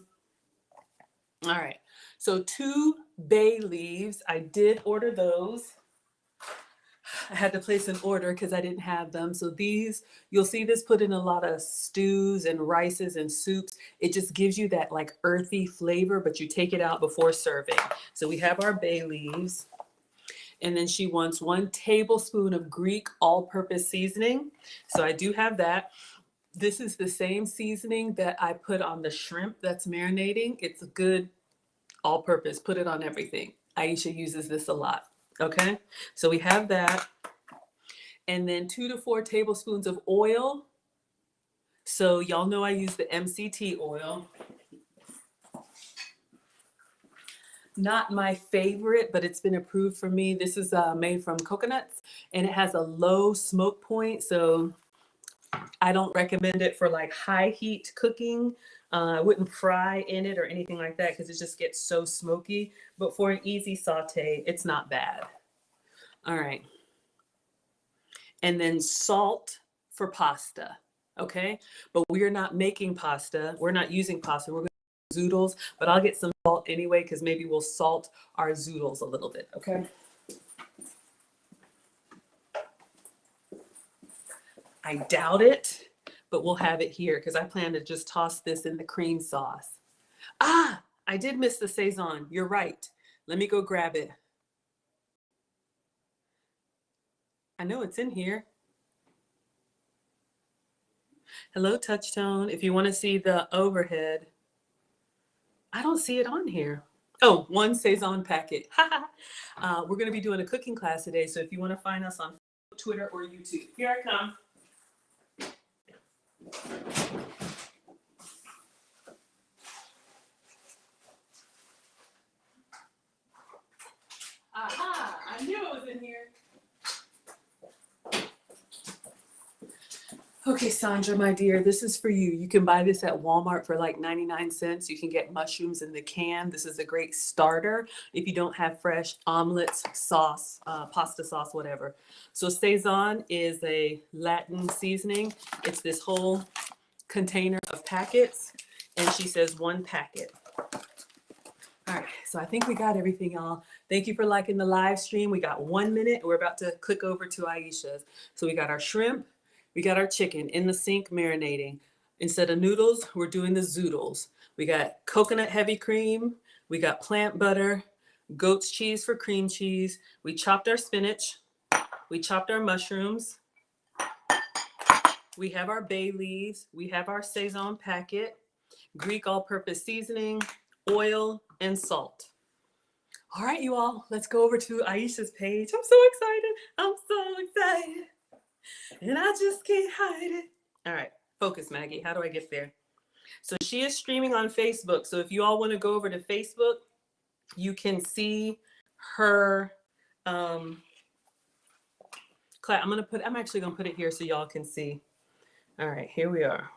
right, so 2 bay leaves. I did order those. I had to place an order because I didn't have them. So these, you'll see this put in a lot of stews and rices and soups. It just gives you that like earthy flavor, but you take it out before serving. So we have our bay leaves. And then she wants 1 tablespoon of Greek all-purpose seasoning. So I do have that. This is the same seasoning that I put on the shrimp that's marinating. It's a good all-purpose. Put it on everything. Aisha uses this a lot. Okay, so we have that. And then 2 to 4 tablespoons of oil. So y'all know I use the MCT oil. Not my favorite, but it's been approved for me. This is made from coconuts and it has a low smoke point. So I don't recommend it for like high heat cooking. I wouldn't fry in it or anything like that because it just gets so smoky. But for an easy saute, it's not bad. All right. And then salt for pasta. Okay. But we are not making pasta. We're not using pasta. We're going to use zoodles, but I'll get some salt anyway because maybe we'll salt our zoodles a little bit. Okay. I doubt it, but we'll have it here because I plan to just toss this in the cream sauce. I did miss the Saison. You're right. Let me go grab it. I know it's in here. Hello, Touchtone. If you want to see the overhead, I don't see it on here. Oh, 1 Saison packet. We're going to be doing a cooking class today, so if you want to find us on Twitter or YouTube, here I come. Aha! I knew it was in here. Okay, Sandra, my dear, this is for you. You can buy this at Walmart for like 99 cents. You can get mushrooms in the can. This is a great starter if you don't have fresh omelets, sauce, pasta sauce, whatever. So Saison is a Latin seasoning. It's this whole container of packets, and she says 1 packet. All right, so I think we got everything, y'all. Thank you for liking the live stream. We got 1 minute. We're about to click over to Aisha's. So we got our shrimp. We got our chicken in the sink marinating. Instead of noodles, we're doing the zoodles. We got coconut heavy cream. We got plant butter. goat's cheese for cream cheese. We chopped our spinach. We chopped our mushrooms. We have our bay leaves. We have our Saison packet, Greek all-purpose seasoning, oil, and salt. All right, you all, let's go over to Aisha's page. I'm so excited. I'm so excited. And I just can't hide it. All right, focus, Maggie. How do I get there? So she is streaming on Facebook. So if you all want to go over to Facebook, you can see her class. I'm actually gonna put it here so y'all can see. All right, here we are.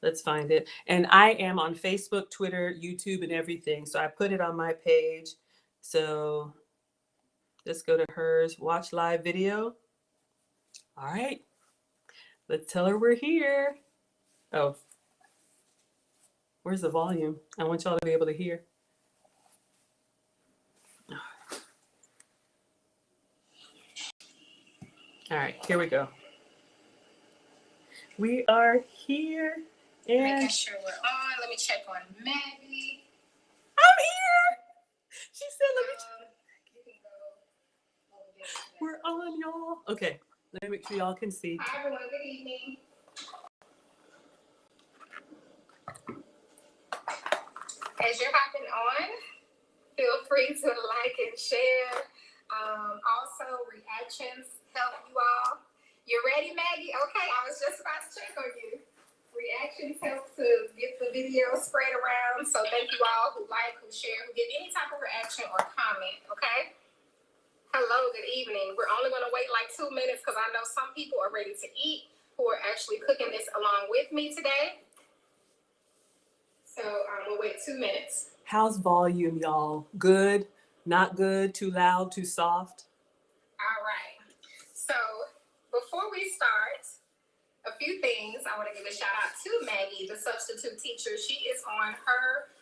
Let's find it. And I am on Facebook, Twitter, YouTube, and everything. So I put it on my page. So let's go to hers, watch live video. All right, let's tell her we're here. Oh, where's the volume? I want y'all to be able to hear. All right, here we go. We are here. And making sure we're on. Let me check on Maggie. I'm here. She said, let me check. We're on, y'all. Okay, let me make sure y'all can see. Hi, everyone. Good evening. As you're hopping on, feel free to like and share. Also, reactions help you all. You ready, Maggie? Okay, I was just about to check on you. Reactions help to get the video spread around. So thank you all who like, who share, who give any type of reaction or comment, okay? Hello, good evening. We're only going to wait like 2 minutes because I know some people are ready to eat who are actually cooking this along with me today. So we'll wait 2 minutes. How's volume, y'all? Good? Not good? Too loud? Too soft? All right. So before we start, a few things. I want to give a shout out to Maggie, the substitute teacher. She is on her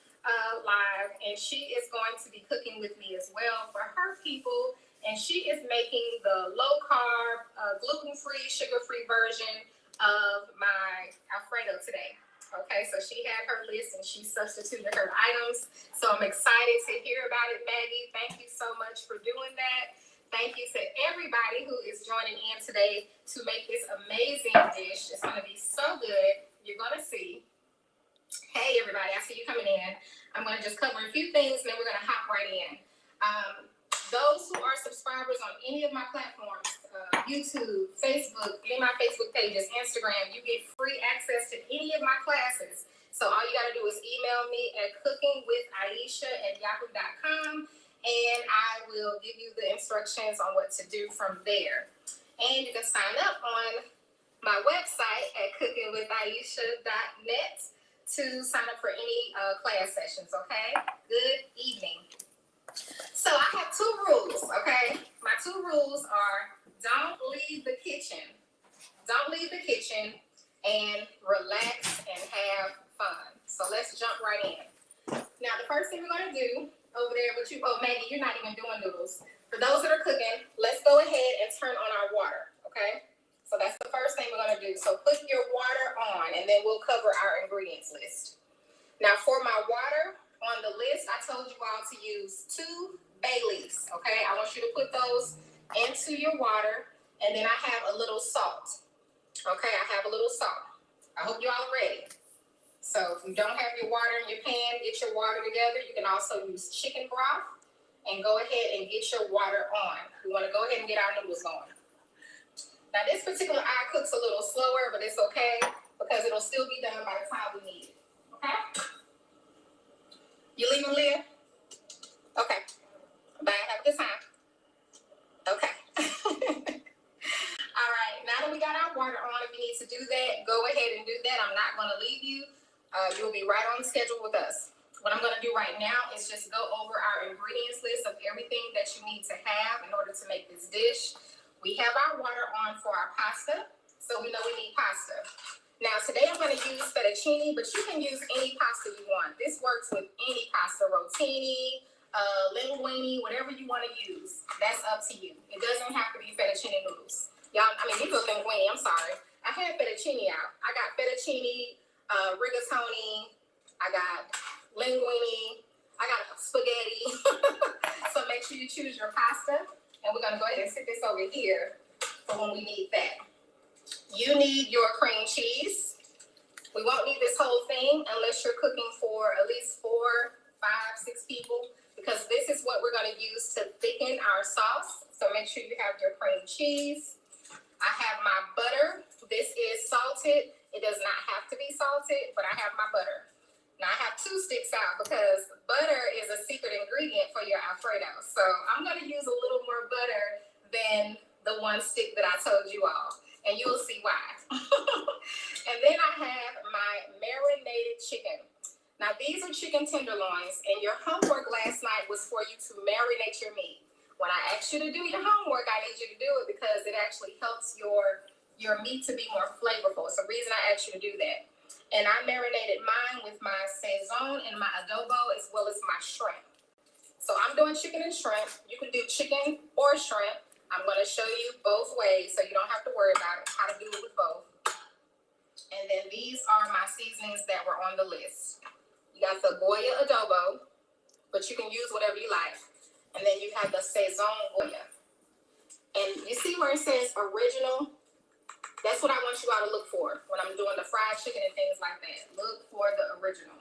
live, and she is going to be cooking with me as well for her people. And she is making the low carb, gluten-free, sugar-free version of my Alfredo today. Okay, so she had her list and she substituted her items. So I'm excited to hear about it, Maggie. Thank you so much for doing that. Thank you to everybody who is joining in today to make this amazing dish. It's going to be so good. You're going to see. Hey, everybody. I see you coming in. I'm going to just cover a few things, and then we're going to hop right in. Those who are subscribers on any of my platforms, YouTube, Facebook, any of my Facebook pages, Instagram, you get free access to any of my classes. So all you got to do is email me at cookingwithaisha@yahoo.com, and I will give you the instructions on what to do from there. And you can sign up on my website at cookingwithaisha.net to sign up for any class sessions, okay? Good evening. So I have 2 rules, okay? My 2 rules are don't leave the kitchen. Don't leave the kitchen, and relax and have fun. So let's jump right in. Now, the first thing we're going to do over there with you, oh, Maggie, you're not even doing noodles. For those that are cooking, let's go ahead and turn on our water, okay? So that's the first thing we're going to do. So put your water on, and then we'll cover our ingredients list. Now, for my water on the list, I told you all to use 2 bay leaves, okay? I want you to put those into your water, and then I have a little salt, okay? I have a little salt. I hope you all are ready. So if you don't have your water in your pan, get your water together. You can also use chicken broth, and go ahead and get your water on. We want to go ahead and get our noodles going. Now, this particular eye cooks a little slower, but it's okay because it'll still be done by the time we need it, okay? You leaving, Leah? Okay. Bye. Have a good time. Okay. All right. Now that we got our water on, if you need to do that, go ahead and do that. I'm not going to leave you. You'll be right on schedule with us. What I'm going to do right now is just go over our ingredients list of everything that you need to have in order to make this dish. We have our water on for our pasta, so we know we need pasta. Now, today I'm going to use fettuccine, but you can use any pasta you want. This works with any pasta, rotini, linguine, whatever you want to use. That's up to you. It doesn't have to be fettuccine noodles. Y'all, I mean, these are linguine, I'm sorry. I had fettuccine out. I got fettuccine, rigatoni, I got linguine, I got spaghetti. So make sure you choose your pasta. And we're gonna go ahead and sit this over here for when we need that. You need your cream cheese. We won't need this whole thing unless you're cooking for at least 4, 5, 6 people, because this is what we're gonna use to thicken our sauce. So make sure you have your cream cheese. I have my butter. This is salted. It does not have to be salted, but I have my butter. Now I have 2 sticks out because butter is a secret ingredient for your Alfredo. So I'm gonna use a little more butter than the 1 stick that I told you all, and you'll see why. And then I have my marinated chicken. Now these are chicken tenderloins, and your homework last night was for you to marinate your meat. When I asked you to do your homework, I need you to do it because it actually helps your meat to be more flavorful. It's the reason I asked you to do that. And I marinated mine with my Saison and my adobo as well as my shrimp. So I'm doing chicken and shrimp. You can do chicken or shrimp. I'm going to show you both ways so you don't have to worry about how to do it with both. And then these are my seasonings that were on the list. You got the Goya adobo, but you can use whatever you like. And then you have the Saison Goya. And you see where it says original? That's what I want you all to look for when I'm doing the fried chicken and things like that. Look for the original.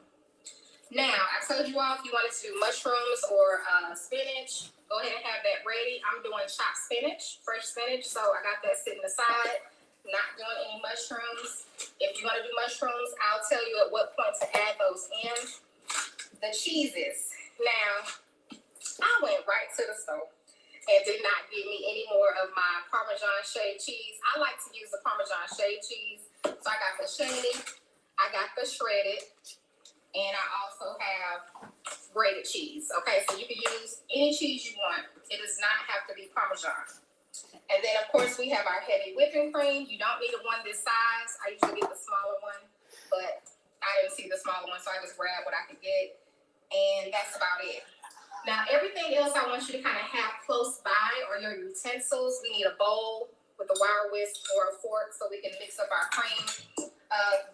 Now, I told you all if you wanted to do mushrooms or spinach, go ahead and have that ready. I'm doing chopped spinach, fresh spinach, so I got that sitting aside. Not doing any mushrooms. If you want to do mushrooms, I'll tell you at what point to add those in. The cheeses. Now, I went right to the stove and did not give me any more of my Parmesan shaved cheese. I like to use the Parmesan shaved cheese. So I got the shaved, I got the shredded, and I also have grated cheese. Okay, so you can use any cheese you want. It does not have to be Parmesan. And then of course we have our heavy whipping cream. You don't need a one this size. I usually get the smaller one, but I didn't see the smaller one, so I just grabbed what I could get. And that's about it. Now, everything else I want you to kind of have close by are your utensils. We need a bowl with a wire whisk or a fork so we can mix up our cream.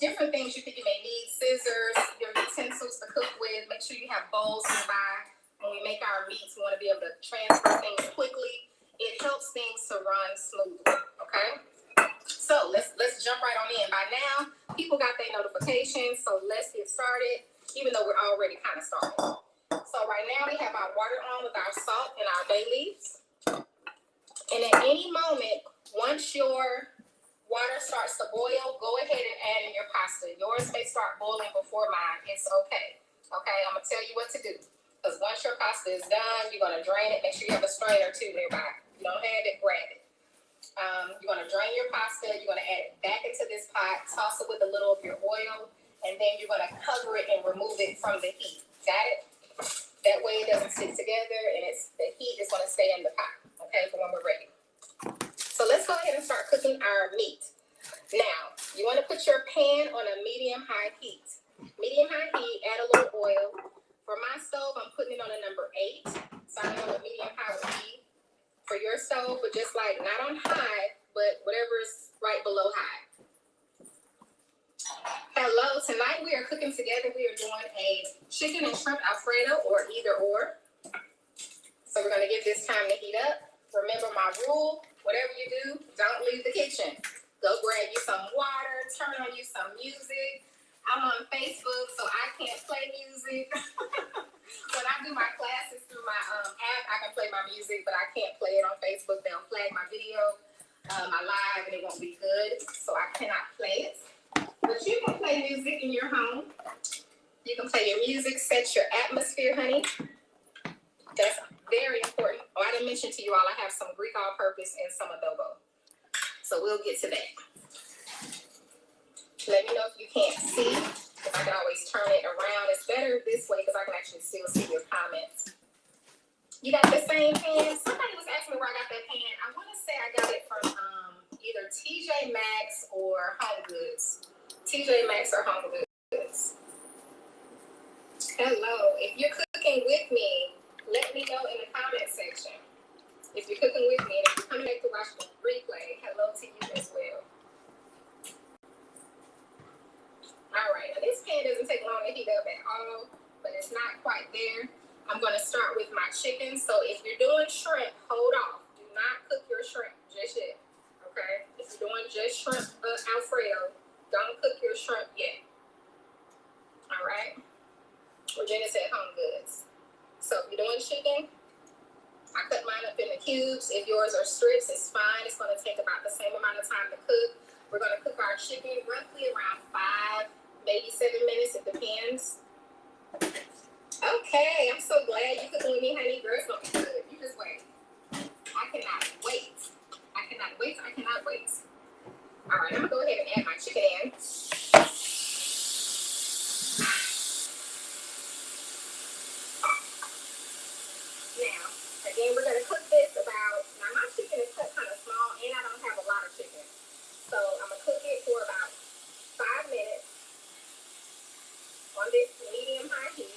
Different things you may need, scissors, your utensils to cook with. Make sure you have bowls nearby. When we make our meats, we want to be able to transfer things quickly. It helps things to run smoothly, okay? So let's jump right on in. By now, people got their notifications, so let's get started, even though we're already kind of started. So right now we have our water on with our salt and our bay leaves. And at any moment, once your water starts to boil, go ahead and add in your pasta. Yours may start boiling before mine. It's okay. Okay, I'm going to tell you what to do. Because once your pasta is done, you're going to drain it. Make sure you have a strainer too nearby. If you don't have it, grab it. You're going to drain your pasta. You're going to add it back into this pot. Toss it with a little of your oil. And then you're going to cover it and remove it from the heat. Got it? That way it doesn't stick together and the heat is going to stay in the pot, okay, for when we're ready. So let's go ahead and start cooking our meat. Now, you want to put your pan on a medium-high heat. Medium-high heat, add a little oil. For my stove, I'm putting it on a number 8. So I know what medium-high would be for your stove, but just like not on high, but whatever is right below high. Hello, tonight we are cooking together. We are doing a chicken and shrimp Alfredo or either or. So we're going to give this time to heat up. Remember my rule, whatever you do, don't leave the kitchen. Go grab you some water, turn on you some music. I'm on Facebook, so I can't play music. When I do my classes through my app, I can play my music, but I can't play it on Facebook. They'll flag my video, my live, and it won't be good. So I cannot play it. But you can play music in your home. You can play your music, set your atmosphere, honey. That's very important. Oh, I didn't mention to you all, I have some Greek all-purpose and some adobo. So we'll get to that. Let me know if you can't see, because I can always turn it around. It's better this way because I can actually still see your comments. You got the same pan? Somebody was asking me where I got that pan. I want to say I got it from either TJ Maxx or Home Goods. TJ Maxx or Home Goods. Hello. If you're cooking with me, let me know in the comment section. If you're cooking with me, and if you're coming back to watch the replay, hello to you as well. All right. Now this pan doesn't take long to heat up at all, but it's not quite there. I'm going to start with my chicken. So if you're doing shrimp, hold off. Do not cook your shrimp just yet. Okay? If you're doing just shrimp Alfredo, don't cook your shrimp yet. All right? Regina said home goods. So if you're doing chicken, I cut mine up in the cubes. If yours are strips, it's fine. It's going to take about the same amount of time to cook. We're going to cook our chicken roughly around 5, maybe 7 minutes. It depends. Okay, I'm so glad you cooking with me, honey. Girl, it's going to be good. You just wait. I cannot wait. I cannot wait. I cannot wait. All right, I'm going to go ahead and add my chicken in. Now, again, we're going to cook this about, now my chicken is cut kind of small and I don't have a lot of chicken. So I'm going to cook it for about 5 minutes on this medium-high heat.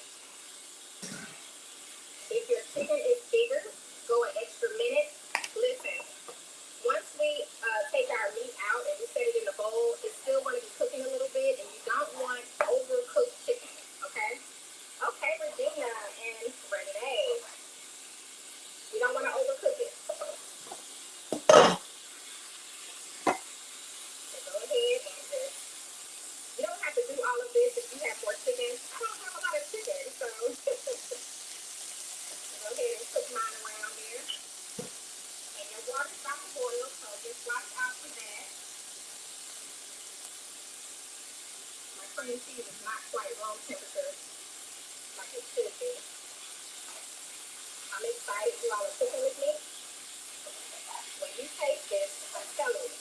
If your chicken is bigger, go an extra minute. Listen, once we take our meat out and we set it in the bowl, it's still going to be cooking a little bit, and you don't want overcooked chicken, okay? Okay, Regina and Renee. We don't want to overcook it. So go ahead and just, you don't have to do all of this if you have more chicken. I don't have a lot of chicken, so go ahead and cook mine around there. And your water's about to boil, so just watch out for that. My cream cheese is not quite room temperature like it should be. I'm excited you all are cooking with me. When you taste this, I'm telling you,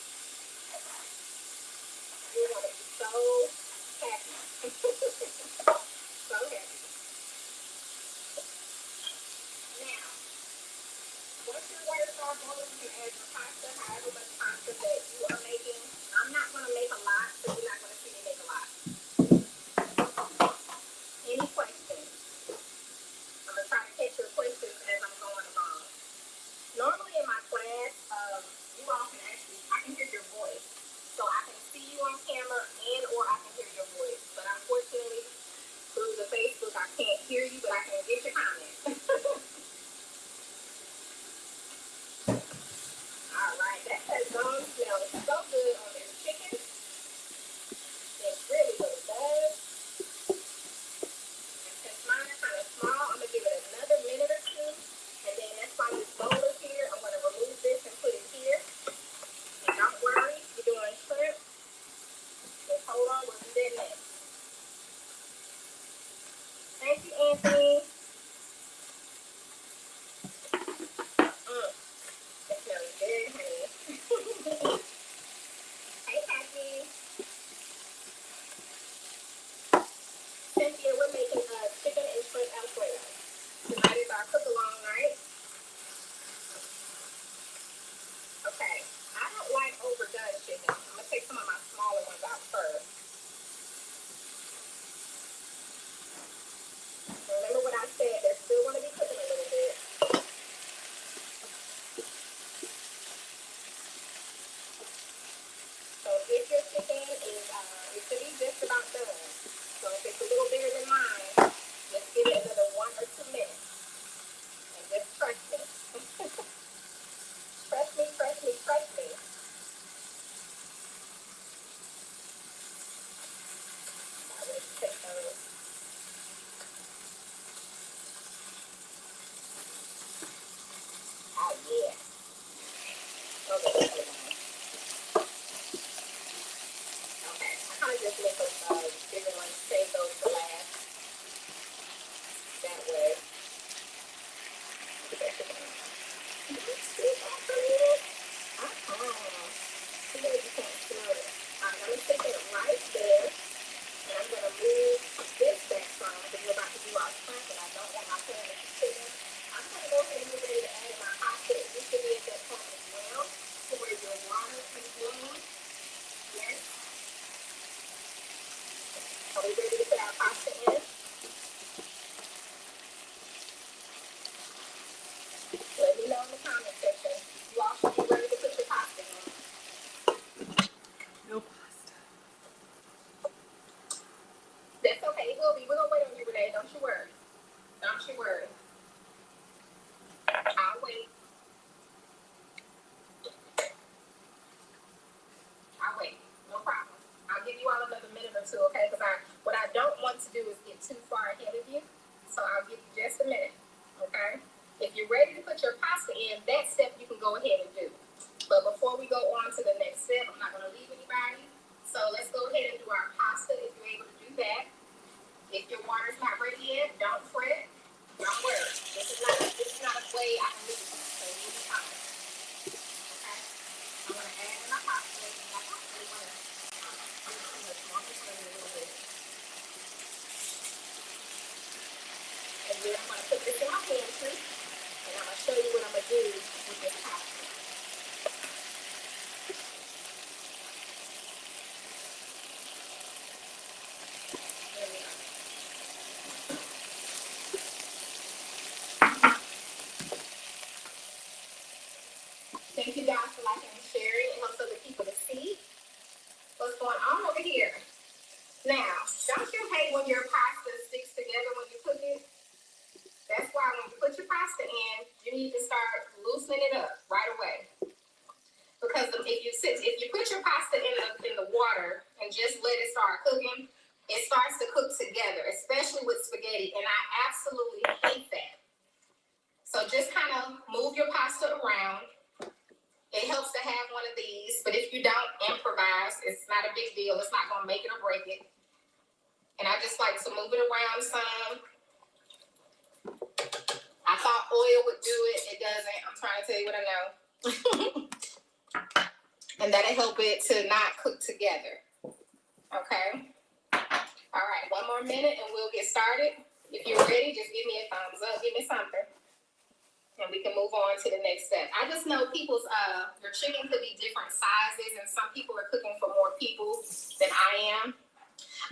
you're going to be so happy. So happy. Now, once your water starts boiling, you can add your pasta, however much pasta that you are making. I'm not going to make a lot, so you're not going to see me make a lot. Any questions? I'm going to try to catch your questions as I'm going along. Normally in my class, you all can actually, I can hear your voice. So I can see you on camera and or I can hear your voice. But unfortunately, through the Facebook, I can't hear you, but I can get your comments. All right, that sazon smells so good on this chicken. It really, really does. And since mine are kind of small, I'm going to give it another minute or two. And then that's why this bowl is here. I'm going to remove this and put it here. And don't worry, you're doing shrimp. Just hold on, we'll do that next. Thank you, Anthony. That smells good, honey. Hey, Kathy. Cynthia, we're making chicken and shrimp Alfredo. Tonight is our cook-along night. Okay, I don't like overdone chicken. I'm going to take some of my smaller ones out first. Remember what I said, they're still going to be cooking a little bit. So if your chicken is, it should be just about done. So if it's a little bigger than mine, just give it another 1 or 2 minutes. And just trust me. Trust me, trust me, trust me. I will take those. Oh, yeah. Okay, okay. Okay, I kind of just make those bigger ones, save those for last. That way. See that you can't smell it. I'm going to stick it right there. And I'm going to move this back from because we're about to do our shrimp and I don't want my pan to be sitting. I'm going to go ahead and get ready to add my pasta. You should be at that point as well. To where your water is bloom. Yes. Are we ready to put our pasta in? Let me know in the comment section. You all should be ready to put your pasta in. No pasta. That's okay. It will be. We're going to wait on you, Renee. Don't you worry. Don't you worry. want to do is get too far ahead of you. So I'll give you just a minute, okay? If you're ready to put your pasta in, that step you can go ahead and do. But before we go on to the next step, I'm not going to leave anybody. So let's go ahead and do our pasta if you're able to do that. If your water's not ready yet, don't fret. Don't worry. This is not a way I can lose you. So you need time. Okay? I'm going to add in my pasta. I actually want to do too much more. I'm just going to do a little bit. And then I'm going to put this in my pantry. And I'm going to show you what I'm going to do with this pasta. Thank you guys for liking and sharing. It helps other people to see what's going on over here. Now, don't you hate when your pasta sticks together when you cook it? That's why when you put your pasta in, you need to start loosening it up right away. Because if you put your pasta in the water and just let it start cooking, it starts to cook together, especially with spaghetti, and I absolutely hate that. So just kind of move your pasta around. It helps to have one of these, but if you don't improvise, it's not a big deal. It's not going to make it or break it. And I just like to move it around some. I thought oil would do it. It doesn't. I'm trying to tell you what I know. And that'll help it to not cook together. Okay? All right, one more minute and we'll get started. If you're ready, just give me a thumbs up. Give me something. And we can move on to the next step. I just know people's, your chicken could be different sizes, and some people are cooking for more people than I am.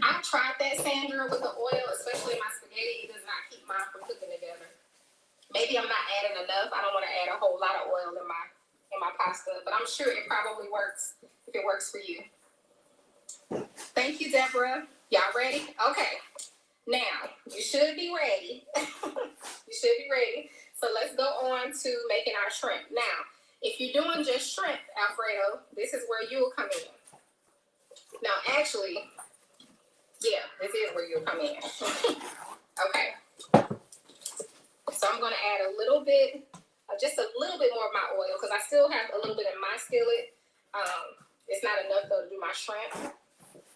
I've tried that, Sandra, with the oil, especially my spaghetti. It does not keep mine from cooking together. Maybe I'm not adding enough. I don't want to add a whole lot of oil in my pasta, but I'm sure it probably works if it works for you. Thank you, Deborah. Y'all ready? Okay. Now, you should be ready. You should be ready. So let's go on to making our shrimp. Now, if you're doing just shrimp, Alfredo, this is where you'll come in. Now, actually, yeah, this is where you'll come in. Okay. So I'm going to add a little bit, just a little bit more of my oil, because I still have a little bit in my skillet. It's not enough, though, to do my shrimp.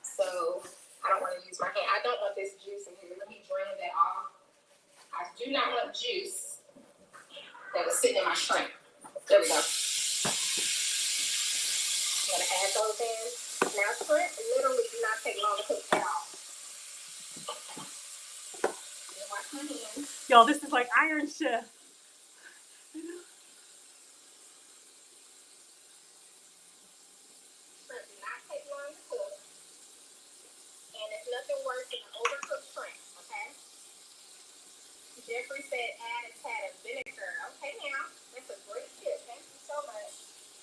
So I don't want to use my hand. I don't want this juice in here. Let me drain that off. I do not want juice that was sitting in my shrimp. There we go. I'm going to add those in. Now, shrimp literally do not take long to cook at all. Wash my hands. Y'all, this is like Iron Chef. Shrimp do not take long to cook. And there's nothing worse than an overcooked shrimp, okay? Jeffrey said add a tad of vinegar. Okay, now, that's a great tip. Thank you so much.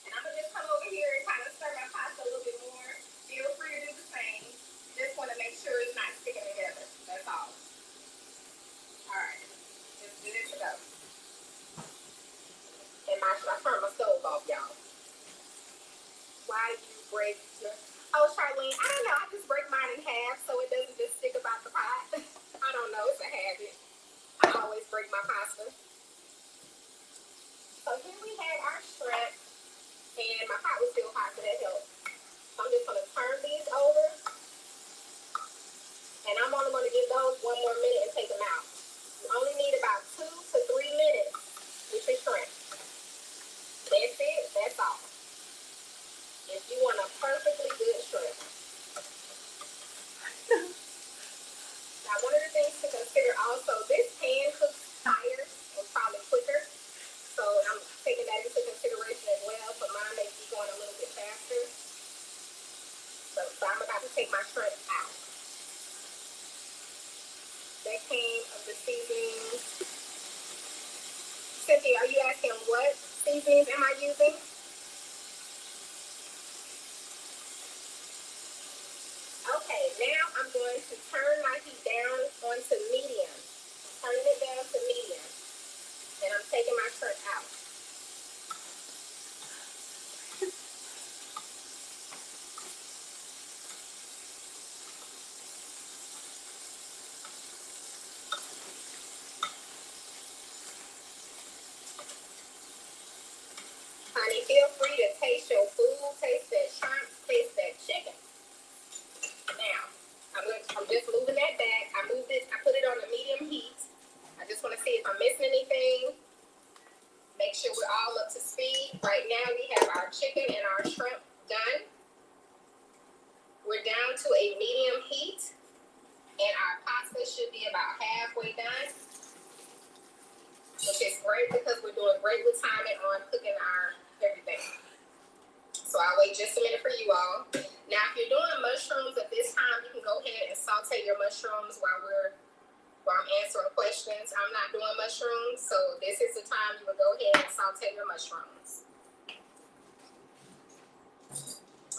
And I'm going to just come over here and kind of stir my pasta a little bit more. Feel free to do the same. Just want to make sure it's not sticking together. That's all. All right. Just good to go. And I turned my stove off, y'all. Why you break your... Oh, Charlene, I don't know. I just break mine in half so it doesn't just stick about the pot. I don't know. It's a habit. I always break my pasta. So here we have our shrimp. And my pot was still hot, so that helps. So I'm just going to turn these over. And I'm only going to give those one more minute and take them out. You only need about 2 to 3 minutes with your shrimp. That's it. That's all. If you want a perfectly good shrimp. Now, one of the things to consider also, this pan cooks higher and probably quicker. So I'm taking that into consideration as well, but mine may be going a little bit faster. So I'm about to take my shrimp out. That came of the seasonings. Cynthia, are you asking what seasonings am I using? Okay, now I'm going to turn my heat down onto medium. Turning it down to medium. And I'm taking my shrimp out. missing anything, make sure we're all up to speed. Right now we have our chicken and our shrimp done. We're down to a medium heat, and our pasta should be about halfway done, which is great because we're doing great with timing on cooking our everything. So I'll wait just a minute for you all. Now, if you're doing mushrooms at this time, you can go ahead and saute your mushrooms while I'm answering questions. I'm not doing mushrooms, so this is the time you would go ahead and saute your mushrooms.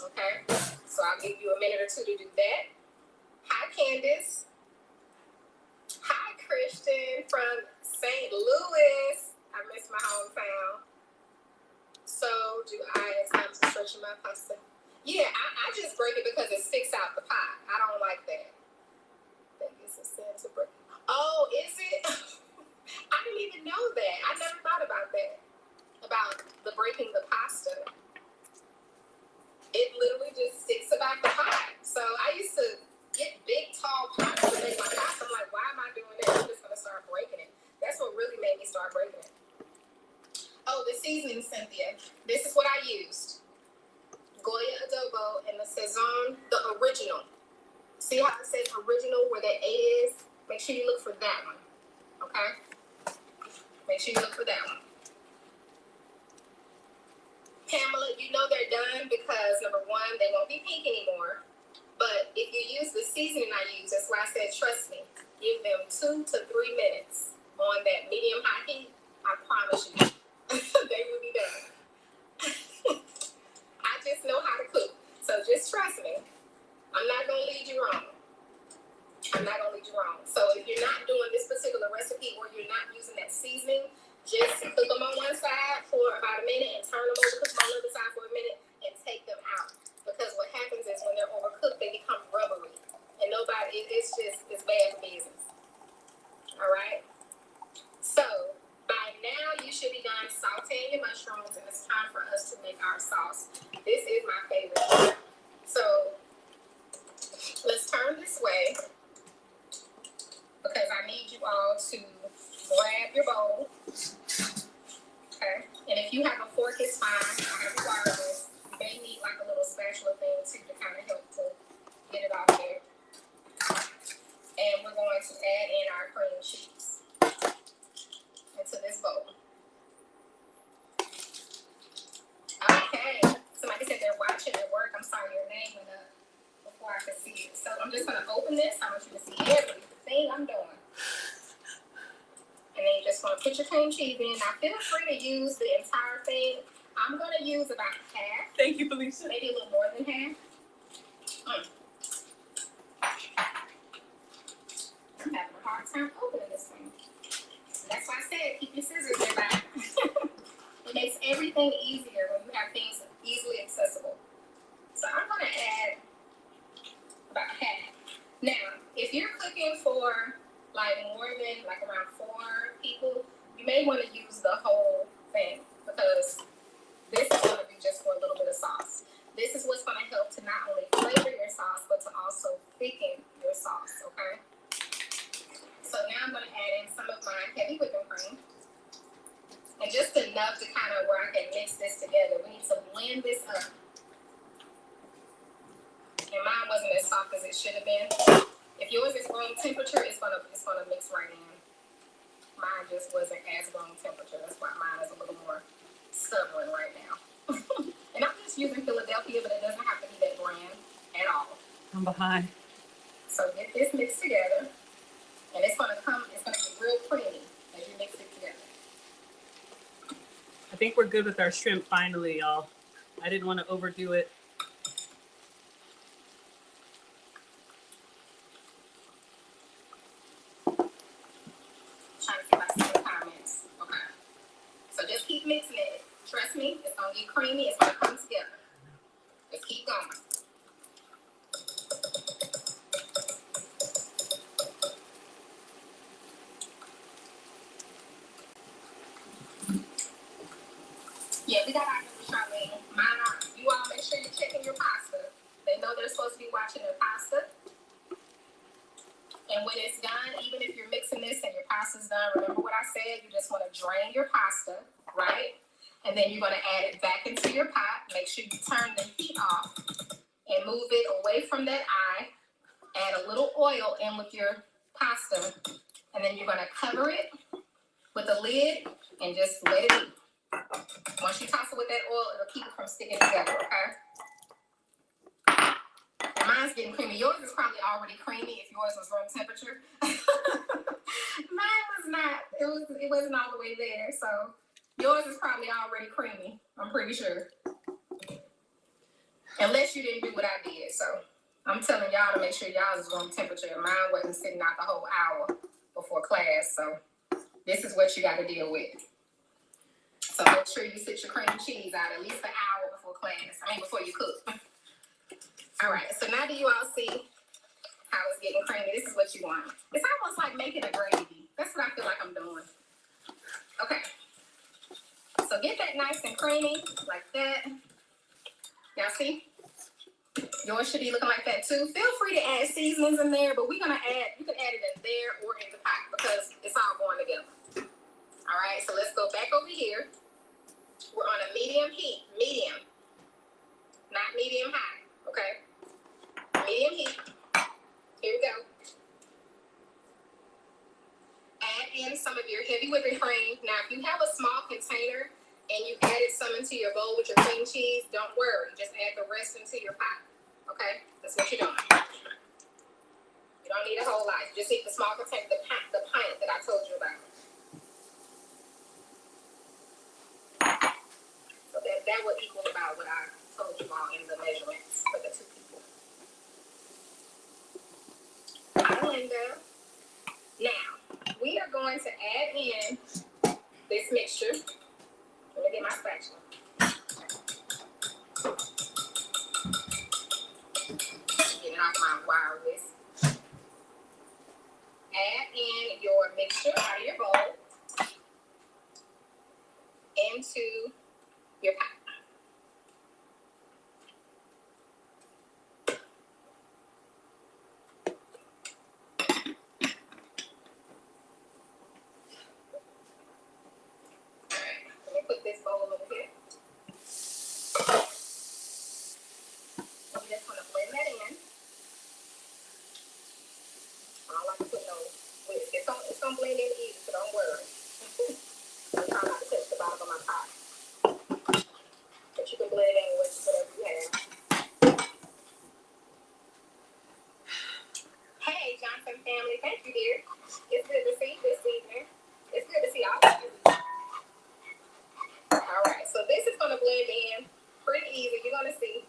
Okay, so I'll give you a minute or two to do that. Hi, Candace. Hi, Christian from St. Louis. I miss my hometown. So, do I have time to stretch my pasta? Yeah, I just break it because it sticks out the pot. I don't like that. I think it's a sin to break. Oh, is it? I didn't even know that. I never thought about that. About the breaking the pasta. It literally just sticks about the pot. So I used to get big, tall pots to make my pasta. I'm like, why am I doing that? I'm just going to start breaking it. That's what really made me start breaking it. Oh, the seasoning, Cynthia. This is what I used. Goya adobo and the Sazon, the original. See how it says original where that 8 is? Make sure you look for that one. Okay? Make sure you look for that one. Pamela, you know they're done because, number one, they won't be pink anymore. But if you use the seasoning I use, that's why I said trust me. Give them 2 to 3 minutes on that medium-high heat. I promise you. They will be done. I just know how to cook. So just trust me. I'm not going to lead you wrong. I'm not going to lead you wrong. So if you're not doing this particular recipe or you're not using that seasoning, just cook them on one side for about a minute and turn them over, cook them on the other side for a minute and take them out. Because what happens is when they're overcooked, they become rubbery. And it's bad for business. All right? So by now, you should be done sauteing your mushrooms, and it's time for us to make our sauce. This is my favorite. So let's turn this way because I need you all to grab your bowl. Okay? And if you have a fork, it's fine. I have wireless. You may need like a little spatula thing too to kind of help to get it off there. And we're going to add in our cream cheese into this bowl. Okay. Somebody said they're watching at work. I'm sorry, your name went up before I could see it. So I'm just going to open this. I want you to see everything I'm doing. And then you just want to put your cream cheese in. Now, feel free to use the entire thing. I'm going to use about half. Thank you, Felicia. Maybe a little more than half. I'm having a hard time opening this thing. That's why I said keep your scissors nearby. It makes everything easier when you have things easily accessible. So I'm going to add about half. Now, if you're cooking for like more than like around 4 people, you may want to use the whole thing because this is going to be just for a little bit of sauce. This is what's going to help to not only flavor your sauce, but to also thicken your sauce, okay? So now I'm going to add in some of my heavy whipping cream. And just enough to kind of where I can mix this together. We need to blend this up. And mine wasn't as soft as it should have been. If yours is room temperature, it's gonna mix right in. Mine just wasn't as room temperature. That's why mine is a little more stubborn right now. And I'm just using Philadelphia, but it doesn't have to be that brand at all. I'm behind. So get this mixed together. And it's gonna get real creamy as you mix it together. I think we're good with our shrimp finally, y'all. I didn't want to overdo it. Trying to see if I see the comments. Okay. So just keep mixing it. Trust me, it's gonna get creamy. It's gonna come together. Just keep going. Yeah, we got our new Charlene. You all make sure you're checking your pasta. They know they're supposed to be watching their pasta. And And when it's done, even if you're mixing this and your pasta's done, remember what I said, you just want to drain your pasta, right? And then you're going to add it back into your pot. Make sure you turn the heat off and move it away from that eye. Add a little oil in with your pasta, and then you're going to cover it with a lid and just let it eat. Once you toss it with that oil, it'll keep it from sticking together, okay? And mine's getting creamy. Yours is probably already creamy if yours was room temperature. Mine was not. It wasn't all the way there, so yours is probably already creamy. I'm pretty sure. Unless you didn't do what I did, so I'm telling y'all to make sure y'all's is room temperature and mine wasn't sitting out the whole hour before class, so this is what you got to deal with. So make sure you sit your cream cheese out at least an hour before class. Before you cook. All right, so now do you all see how it's getting creamy? This is what you want. It's almost like making a gravy. That's what I feel like I'm doing. Okay. So get that nice and creamy like that. Y'all see? Yours should be looking like that too. Feel free to add seasonings in there, but you can add it in there or in the pot because it's all going together. All right, so let's go back over here. We're on a medium heat, not medium high, okay? Medium heat. Here we go. Add in some of your heavy whipping cream. Now, if you have a small container and you added some into your bowl with your cream cheese, don't worry. Just add the rest into your pot. Okay? That's what you're doing. You don't need a whole lot. You just need the small container, the pint that I told you about. So that would equal about what I told you all in the measurements for the two people. Hi, Linda. Now, we are going to add in this mixture. Let me get my spatula. Getting off my wire list. Add in your mixture out of your bowl into your pot. Let me put this bowl over here. I'm just going to blend that in. I don't like to put no whisk. It's going to blend in easy, so don't worry. I'm trying not to touch the bottom of my pot. But you can blend it in with whatever you have. Hey, Johnson family. Thank you, dear. It's good to see you this evening. It's good to see all of you. All right, so this is going to blend in pretty easy. You're going to see.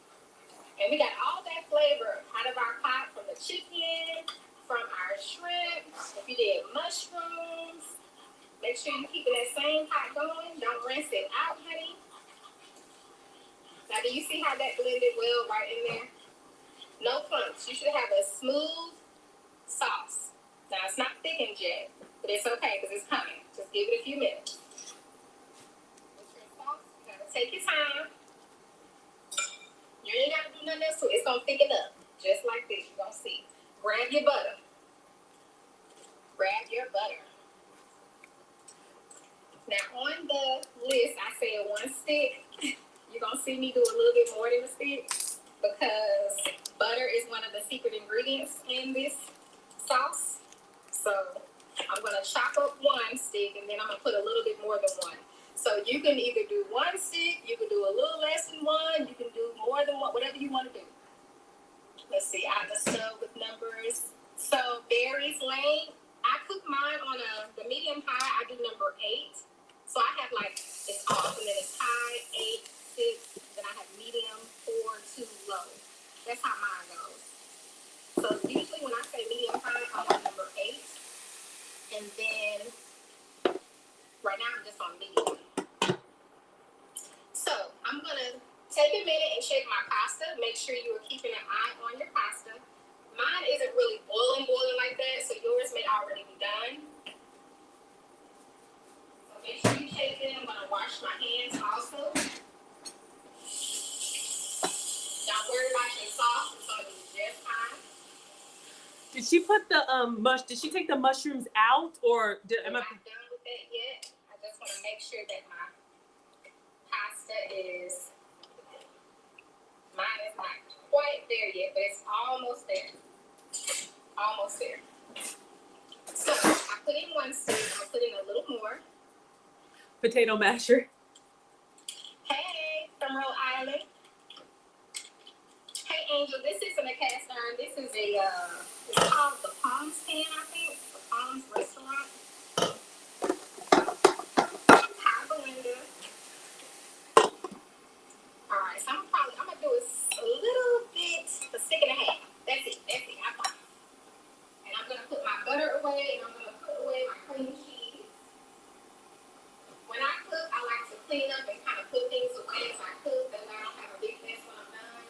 And we got all that flavor out of our pot from the chicken, from our shrimp. If you did mushrooms, make sure you're keeping that same pot going. Don't rinse it out, honey. Now, do you see how that blended well right in there? No clumps. You should have a smooth sauce. Now, it's not thickened yet, but it's okay because it's coming. Just give it a few minutes. You gotta take your time. You ain't gotta do nothing else to it. It's gonna thicken up. Just like this. You're gonna see. Grab your butter. Grab your butter. Now on the list, I said 1 stick. You're gonna see me do a little bit more than a stick because butter is one of the secret ingredients in this sauce. So I'm gonna chop up 1 stick and then I'm gonna put a little bit more than 1. So you can either do 1 stick, you can do a little less than 1, you can do more than 1, whatever you want to do. Let's see, I have to start with numbers. So Barry's Lane, I cook mine on the medium high. I do number 8. So I have it's off and then it's high, 8, 6, then I have medium, 4, 2, low. That's how mine goes. So usually when I say medium high, I'm on number 8. And then right now I'm just on medium. So I'm going to take a minute and shake my pasta. Make sure you are keeping an eye on your pasta. Mine isn't really boiling like that, so yours may already be done. So make sure you shake it. I'm going to wash my hands also. Don't worry about your sauce. It's going to be just fine. Did she put the did she take the mushrooms out, or am I done with that yet? I just want to make sure that my pasta is, mine is not quite there yet, but it's almost there. Almost there. So I put in one stick. I'm gonna put in a little more. Potato masher. Hey, from Rhode Island. Hey, Angel. This isn't a cast iron. This is a it's called the Palms Pan, I think. The Palms Restaurant. High blender. All right. So I'm gonna do a little bit, a stick and a half. That's it. That's it. I promise. And I'm gonna put my butter away, and I'm gonna put away my cream cheese. When I cook, I like to clean up and kind of put things away as I cook, that way I don't have a big mess when I'm done.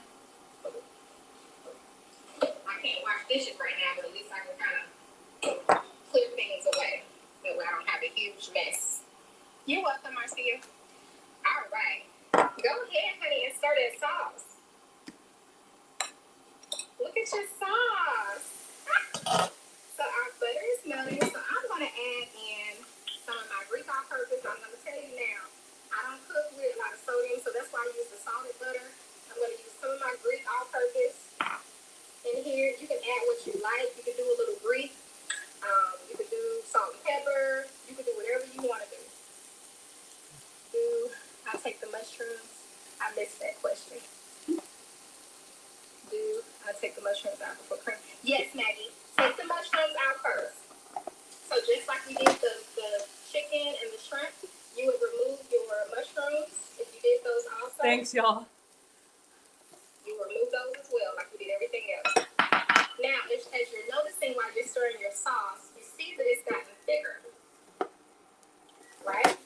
I can't wash dishes right now, but at least I can kind of clear things away. That way I don't have a huge mess. You're welcome, Marcia. All right. Go ahead, honey, and stir that sauce. Look at your sauce. So our butter is melting, so I'm going to add in some of my Greek all-purpose. I'm going to tell you now, I don't cook with a lot of sodium, so that's why I use the salted butter. I'm going to use some of my Greek all-purpose in here. You can add what you like. You can do a little Greek. You can do salt and pepper. You can do whatever you want to do. I'll take the mushrooms. I missed that question. I'll take the mushrooms out before cream. Yes, Maggie. Take the mushrooms out first. So just like we did the chicken and the shrimp, you would remove your mushrooms if you did those also. Thanks, y'all. You remove those as well, like we did everything else. Now, as you're noticing while you're stirring your sauce, you see that it's gotten thicker, right?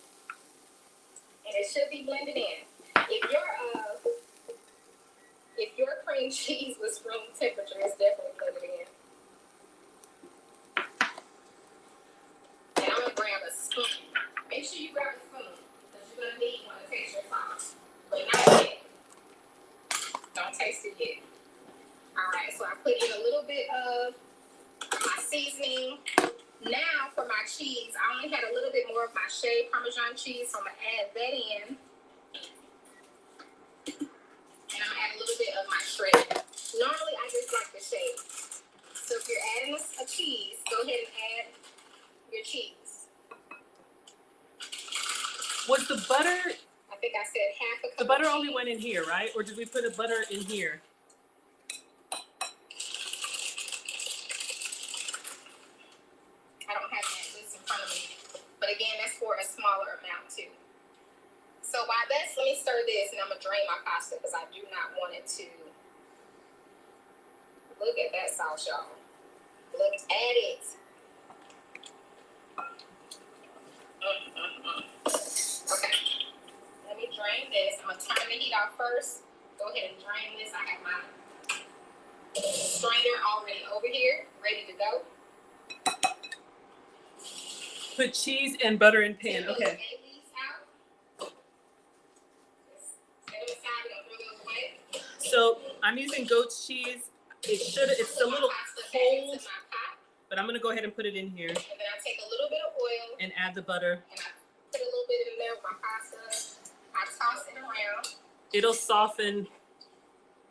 And it should be blended in. If your cream cheese was room temperature, it's definitely blended in. And I'm gonna grab a spoon. Make sure you grab a spoon because you're gonna need one to taste your sauce. But not yet. Don't taste it yet. All right, so I put in a little bit of my seasoning. Now for my cheese, I only had a little bit more of my shaved Parmesan cheese, so I'm gonna add that in. And I'm gonna add a little bit of my shredded. Normally, I just like the shave. So if you're adding a cheese, go ahead and add your cheese. Was the butter? I think I said half a cup. The butter only went in here, right? Or did we put the butter in here? I don't have that list in front of me. But again, that's for a smaller amount too. So while that's, let me stir this and I'm gonna drain my pasta because I do not want it to. Look at that sauce, y'all. Look at it. Okay. Let me drain this. I'm gonna turn the heat off first. Go ahead and drain this. I have my strainer already over here, ready to go. Put cheese and butter in pan. Okay. So I'm using goat's cheese. It's a little cold, but I'm gonna go ahead and put it in here. And then I take a little bit of oil and add the butter. And I put a little bit in there with my pasta. I toss it around. It'll soften.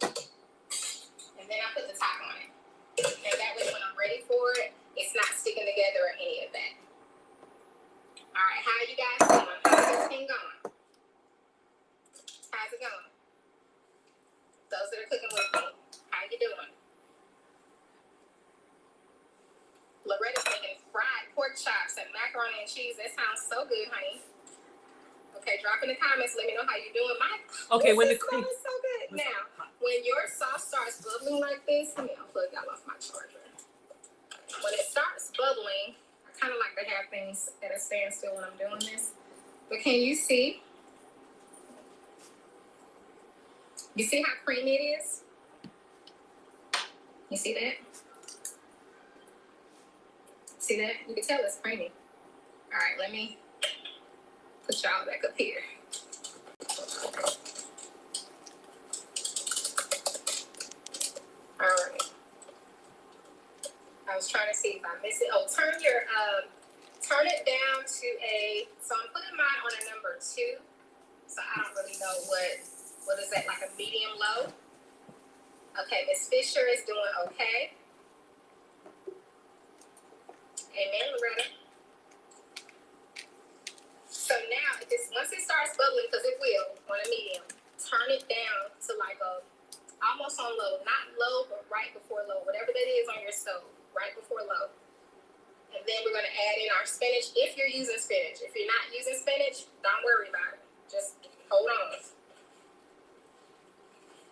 And then I put the top on it. And that way when I'm ready for it, it's not sticking together or any of that. All right, how are you guys doing? How's everything going? How's it going? Those that are cooking with me, how you doing? Loretta's making fried pork chops and macaroni and cheese. That sounds so good, honey. Okay, drop in the comments. Let me know how you're doing. When the cream is so good. Now, when your sauce starts bubbling like this, let me unplug that off my charger. When it starts bubbling, I kind of like to have things at a standstill when I'm doing this. But can you see? You see how creamy it is? You see that? See that? You can tell it's creamy. All right, let me put y'all back up here. All right. I was if I miss it. Oh, turn it down to so I'm putting mine on a number 2. So I don't really know what is that, like a medium low? Okay, Miss Fisher is doing okay. Amen, Loretta. So now, once it starts bubbling, because it will on a medium, turn it down to like almost on low, not low, but right before low, whatever that is on your stove, right before low. And then we're going to add in our spinach if you're using spinach. If you're not using spinach, don't worry about it. Just hold on.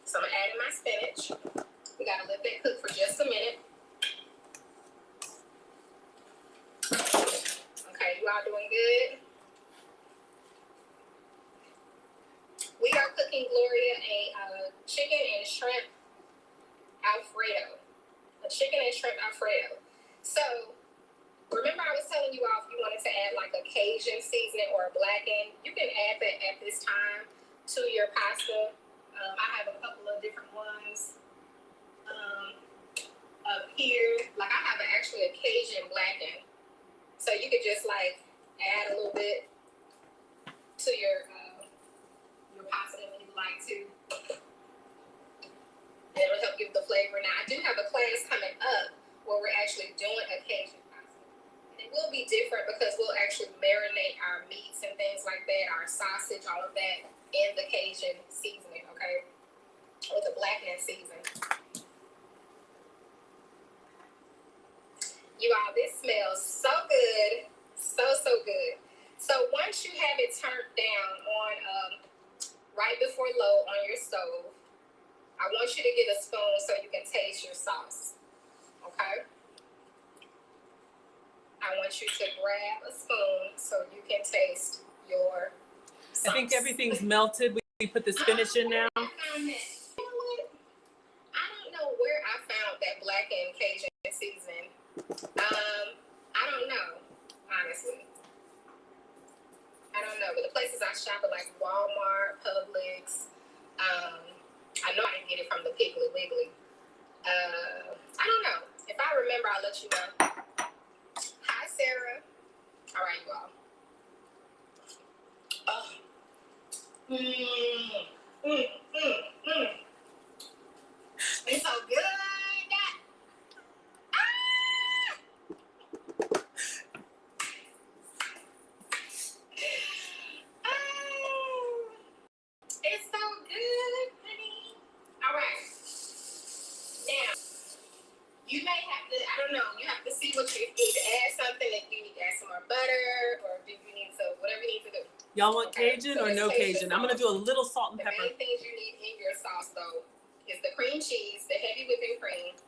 So I'm adding my spinach. We got to let that cook for just a minute. Okay, you all doing good? We are cooking Gloria a chicken and shrimp Alfredo. A chicken and shrimp Alfredo. So remember I was telling you all if you wanted to add like a Cajun seasoning or a blackened, you can add that at this time to your pasta. I have a couple of different ones up here. Like I have actually a Cajun blackened. So you could just like add a little bit to your pasta if you'd like to. It'll help give the flavor. Now I do have a class coming up where we're actually doing a Cajun pasta. And it will be different because we'll actually marinate our meats and things like that, our sausage, all of that in the Cajun seasoning, okay? Or the blackened seasoning. You all, this smells so good. So good. So once you have it turned down on right before low on your stove, I want you to get a spoon so you can taste your sauce, okay? I want you to grab a spoon so you can taste your sauce. I think everything's melted. We put the spinach in now. I found that. You know what? I don't know where I found that blackened Cajun seasoning. I don't know, honestly. I don't know, but the places I shop are like Walmart, Publix. I know I didn't get it from the Piggly Wiggly. I don't know. If I remember, I'll let you know. Hi, Sarah. All right, you all. It's so good. It's so good, honey. All right. Now, you may have to, I don't know, you have to see what you need to add something. If you need to add some more butter or do you need to, whatever you need to do. Y'all want Cajun or no Cajun? I'm going to do a little salt and pepper. The main things you need in your sauce, though, is the cream cheese, the heavy whipping cream,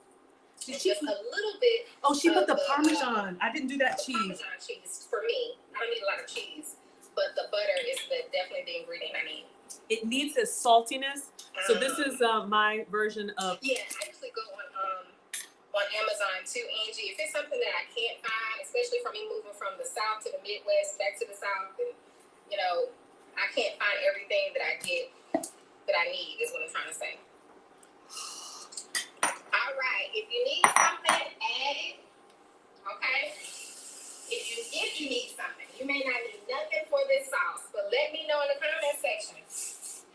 and just a little bit. Oh, she put the Parmesan. I didn't do that cheese. Parmesan cheese for me. I don't need a lot of cheese, but the butter is definitely the ingredient I need. It needs this saltiness. So this is my version of. Yeah, I usually go on Amazon too, Angie. If it's something that I can't find, especially for me moving from the South to the Midwest, back to the South, and you know, I can't find everything that I get that I need. Is what I'm trying to say. All right, if you need something, add it. Okay. If you need something, you may not need nothing for this sauce, but let me know in the comment section.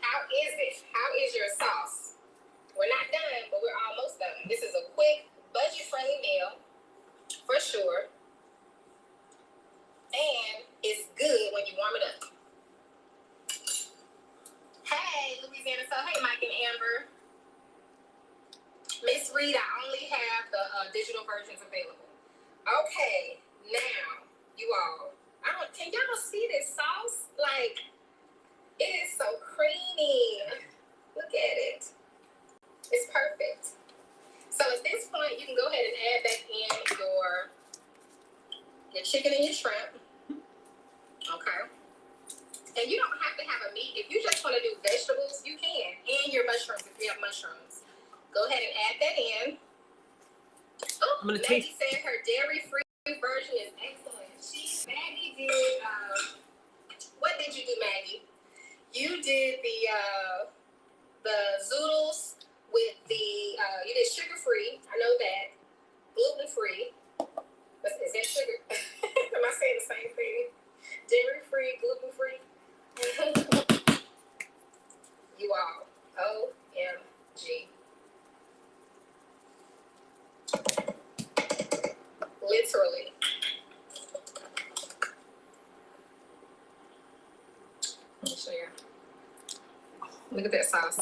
How is it? How is your sauce? We're not done, but we're almost done. This is a quick, budget-friendly meal, for sure. And it's good when you warm it up. Hey, Louisiana. So, hey, Mike and Amber. Miss Reed, I only have the digital versions available. Okay, now, you all. Can y'all see this sauce? Like, it is so creamy. Look at it. It's perfect. So at this point, you can go ahead and add back in your chicken and your shrimp. Okay. And you don't have to have a meat. If you just want to do vegetables, you can. And your mushrooms, if you have mushrooms. Go ahead and add that in. Oh, Maggie said her dairy-free version is excellent. Maggie did, what did you do, Maggie? You did the zoodles with you did sugar-free, I know that, gluten-free, plate. Let me show you. Look at that sauce.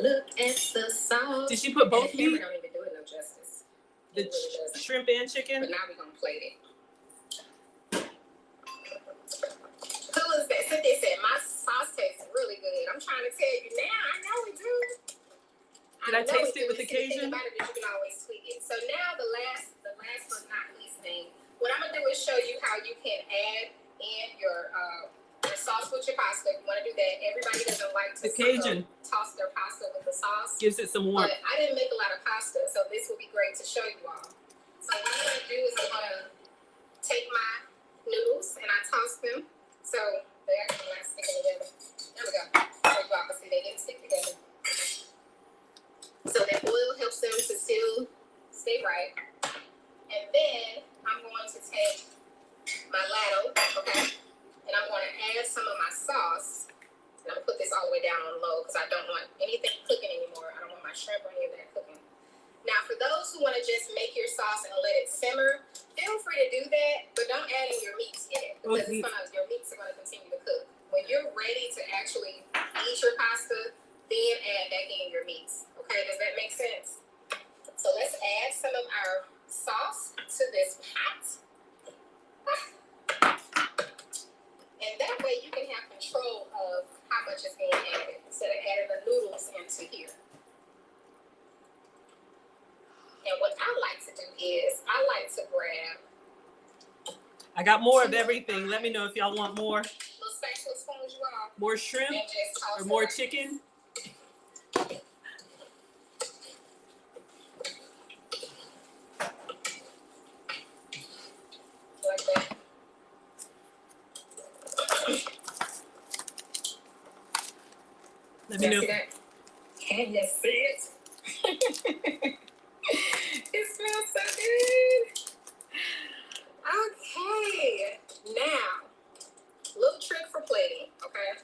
Look at the sauce. Did she put both the camera meat? don't even do it no justice. The It really doesn't. shrimp and chicken? But now we're gonna plate it. Who is that? Cynthia said my sauce tastes really good. I'm trying to tell you now. I know it do. Did I taste it with the Cajun? Cajun? About it, you can always tweak it. So now the last but not least thing, what I'm gonna do is show you how you can add in your sauce with your pasta. If you want to do that, everybody doesn't like to The Cajun toss their pasta with the sauce. gives it some warmth. But I didn't make a lot of pasta, so this will be great to show you all. So what I'm gonna do is I'm gonna take my noodles and I toss them. So they actually not sticking together. There we go. So you all can see they didn't stick together. So that oil helps them to still stay right. And then I'm going to take my ladle, okay? And I'm going to add some of my sauce. And I'm going to put this all the way down on low because I don't want anything cooking anymore. I don't want my shrimp or any of that cooking. Now, for those who want to just make your sauce and let it simmer, feel free to do that, but don't add in your meats yet because your meats are going to continue to cook. When you're ready to actually eat your pasta, then add back in your meats. Okay, does that make sense? So let's add some of our sauce to this pot. And that way you can have control of how much is being added instead of adding the noodles into here. And what I like to do is I like to grab. I got more of everything. Let me know if y'all want more. Little spatula spoons, you all. More shrimp And just toss or more it chicken. like that. Let me know. See that? Can you see it? It smells so good. Okay, now, little trick for plating, okay?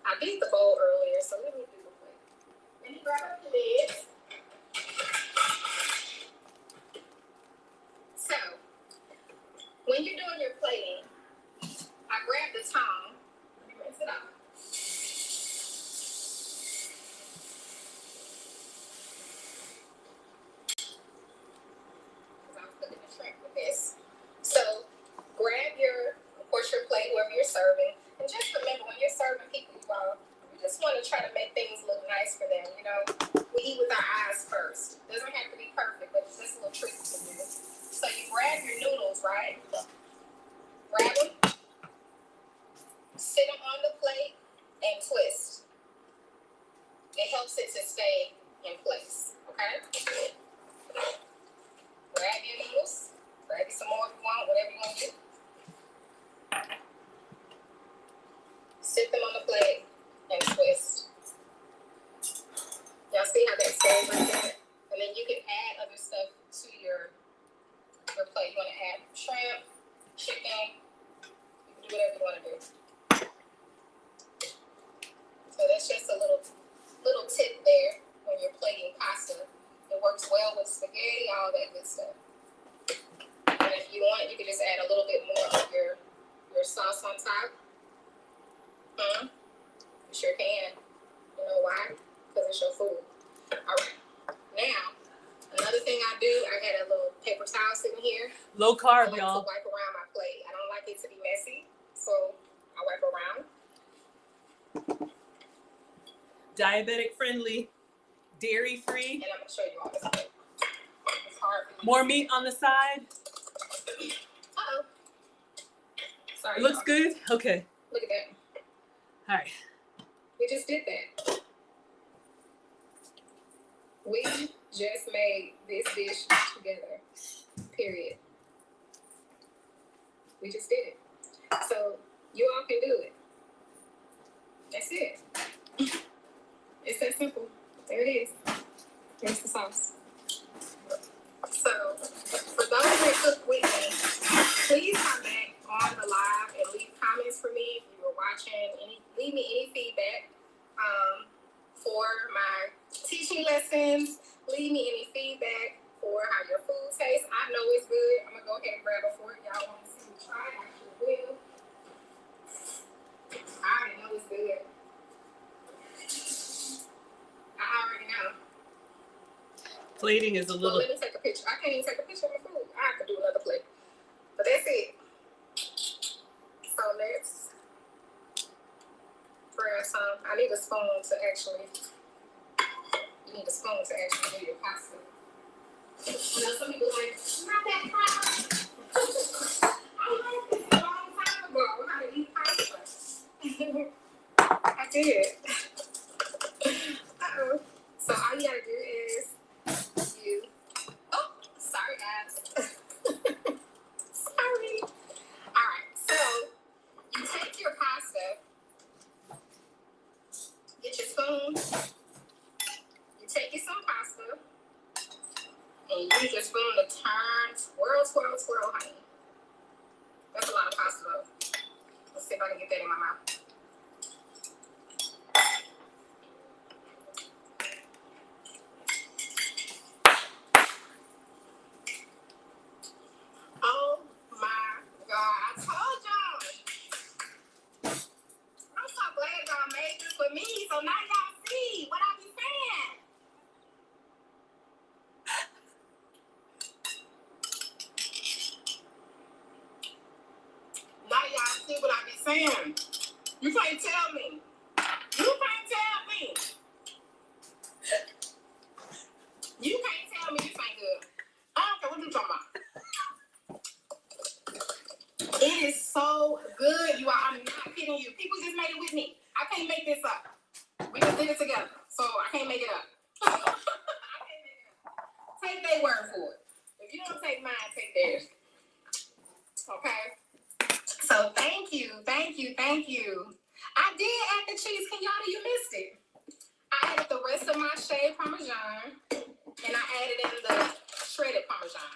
I did the bowl earlier, so let me do the plate. Let me grab up the lids. So, when you're doing your plating, I grab the tongue. Let me rinse it off. So grab of course, your plate, whoever you're serving. And just remember, when you're serving people, you just want to try to make things look nice for them. You know, we eat with our eyes first. Doesn't have to be perfect, but it's just a little trick to do. So you grab your noodles, right? Grab them, sit them on the plate, and twist. It helps it to stay in place, okay? Grab your noodles. Grab you some more if you want, whatever you want to do. Sit them on the plate and twist. Y'all see how that stays like that? And then you can add other stuff to your plate. You want to add shrimp, chicken, you can do whatever you want to do. So that's just a little tip there when you're plating pasta. It works well with spaghetti, all that good stuff. And if you want, you can just add a little bit more of your sauce on top. You sure can. You know why? Because it's your food. All right. Now, another thing I do, I had a little paper towel sitting here. Low carb, I like y'all. to wipe around my plate. I don't like it to be messy, so I wipe around. Diabetic friendly, dairy free. And I'm going to show you all this plate. It's hard for me. More meat on the side. Uh-oh. Sorry. Looks good? Okay. Look at that. All right. We just did that. We just made this dish together. Period. We just did it. So you all can do it. That's it. It's that simple. There it is. Here's the sauce. So for those that cook with me, please come back on the live and leave comments for me if you were watching. Leave me any feedback for my teaching lessons. Leave me any feedback for how your food tastes. I know it's good. I'm gonna go ahead and grab a fork. Y'all want to see me try it? I sure will. I already know it's good. I already know. Plating is a Well, little. let me take a picture. I can't even take a picture of my food. I have to do another plate. But that's it. So let's grab some. I need a spoon to actually. You need a spoon to actually do your pasta. You know, some people like, not that pasta. I learned this a long time ago how to eat pasta. I did. Uh-oh. So all you gotta do is you. Oh, sorry guys. Sorry. All right. So you take your pasta, get your spoon, you take you some pasta, and you use your spoon to turn, swirl, swirl, swirl, honey. That's a lot of pasta though. Let's see if I can get that in my mouth. Oh my God, I told y'all. I'm so glad y'all made this for me, so now y'all see what I be saying. Now y'all see what I be saying. You can't tell me. You can't tell me. You can't tell me this ain't good. I don't care what you talking about. It is so good, you all. I'm not kidding you. People just made it with me. I can't make this up. We just did it together, so I can't make it up. I can't make it up. Take their word for it. If you don't take mine, take theirs. Okay? So thank you, thank you, thank you. I did add the cheese. Can y'all, you missed it. I added the rest of my shaved Parmesan, and I added in the shredded Parmesan.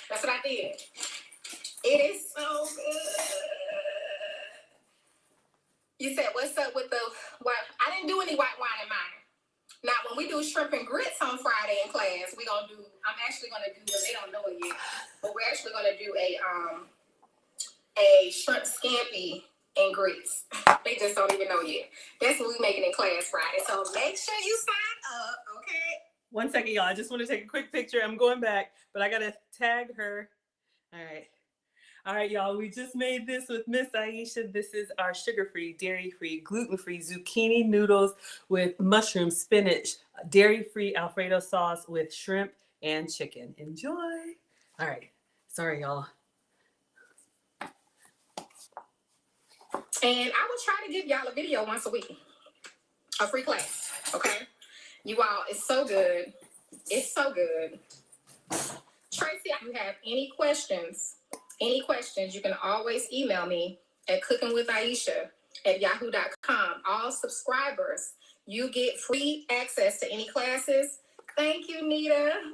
That's what I did. It is so good. You said, what's up with the white? I didn't do any white wine in mine. Now, when we do shrimp and grits on Friday in class, I'm actually going to do, well, they don't know it yet, but we're actually going to do a shrimp scampi and grits. They just don't even know yet. That's what we're making in class Friday. So make sure you sign up, okay? 1 second, y'all. I just want to take a quick picture. I'm going back, but I got to tag her. All right. All right, y'all. We just made this with Miss Aisha. This is our sugar-free, dairy-free, gluten-free zucchini noodles with mushroom, spinach, dairy-free Alfredo sauce with shrimp and chicken. Enjoy. All right. Sorry, y'all. And I will try to give y'all a video once a week. A free class, okay? You all, it's so good. It's so good. Tracy, if you have any questions, you can always email me at cookingwithaisha@yahoo.com. All subscribers, you get free access to any classes. Thank you, Nita.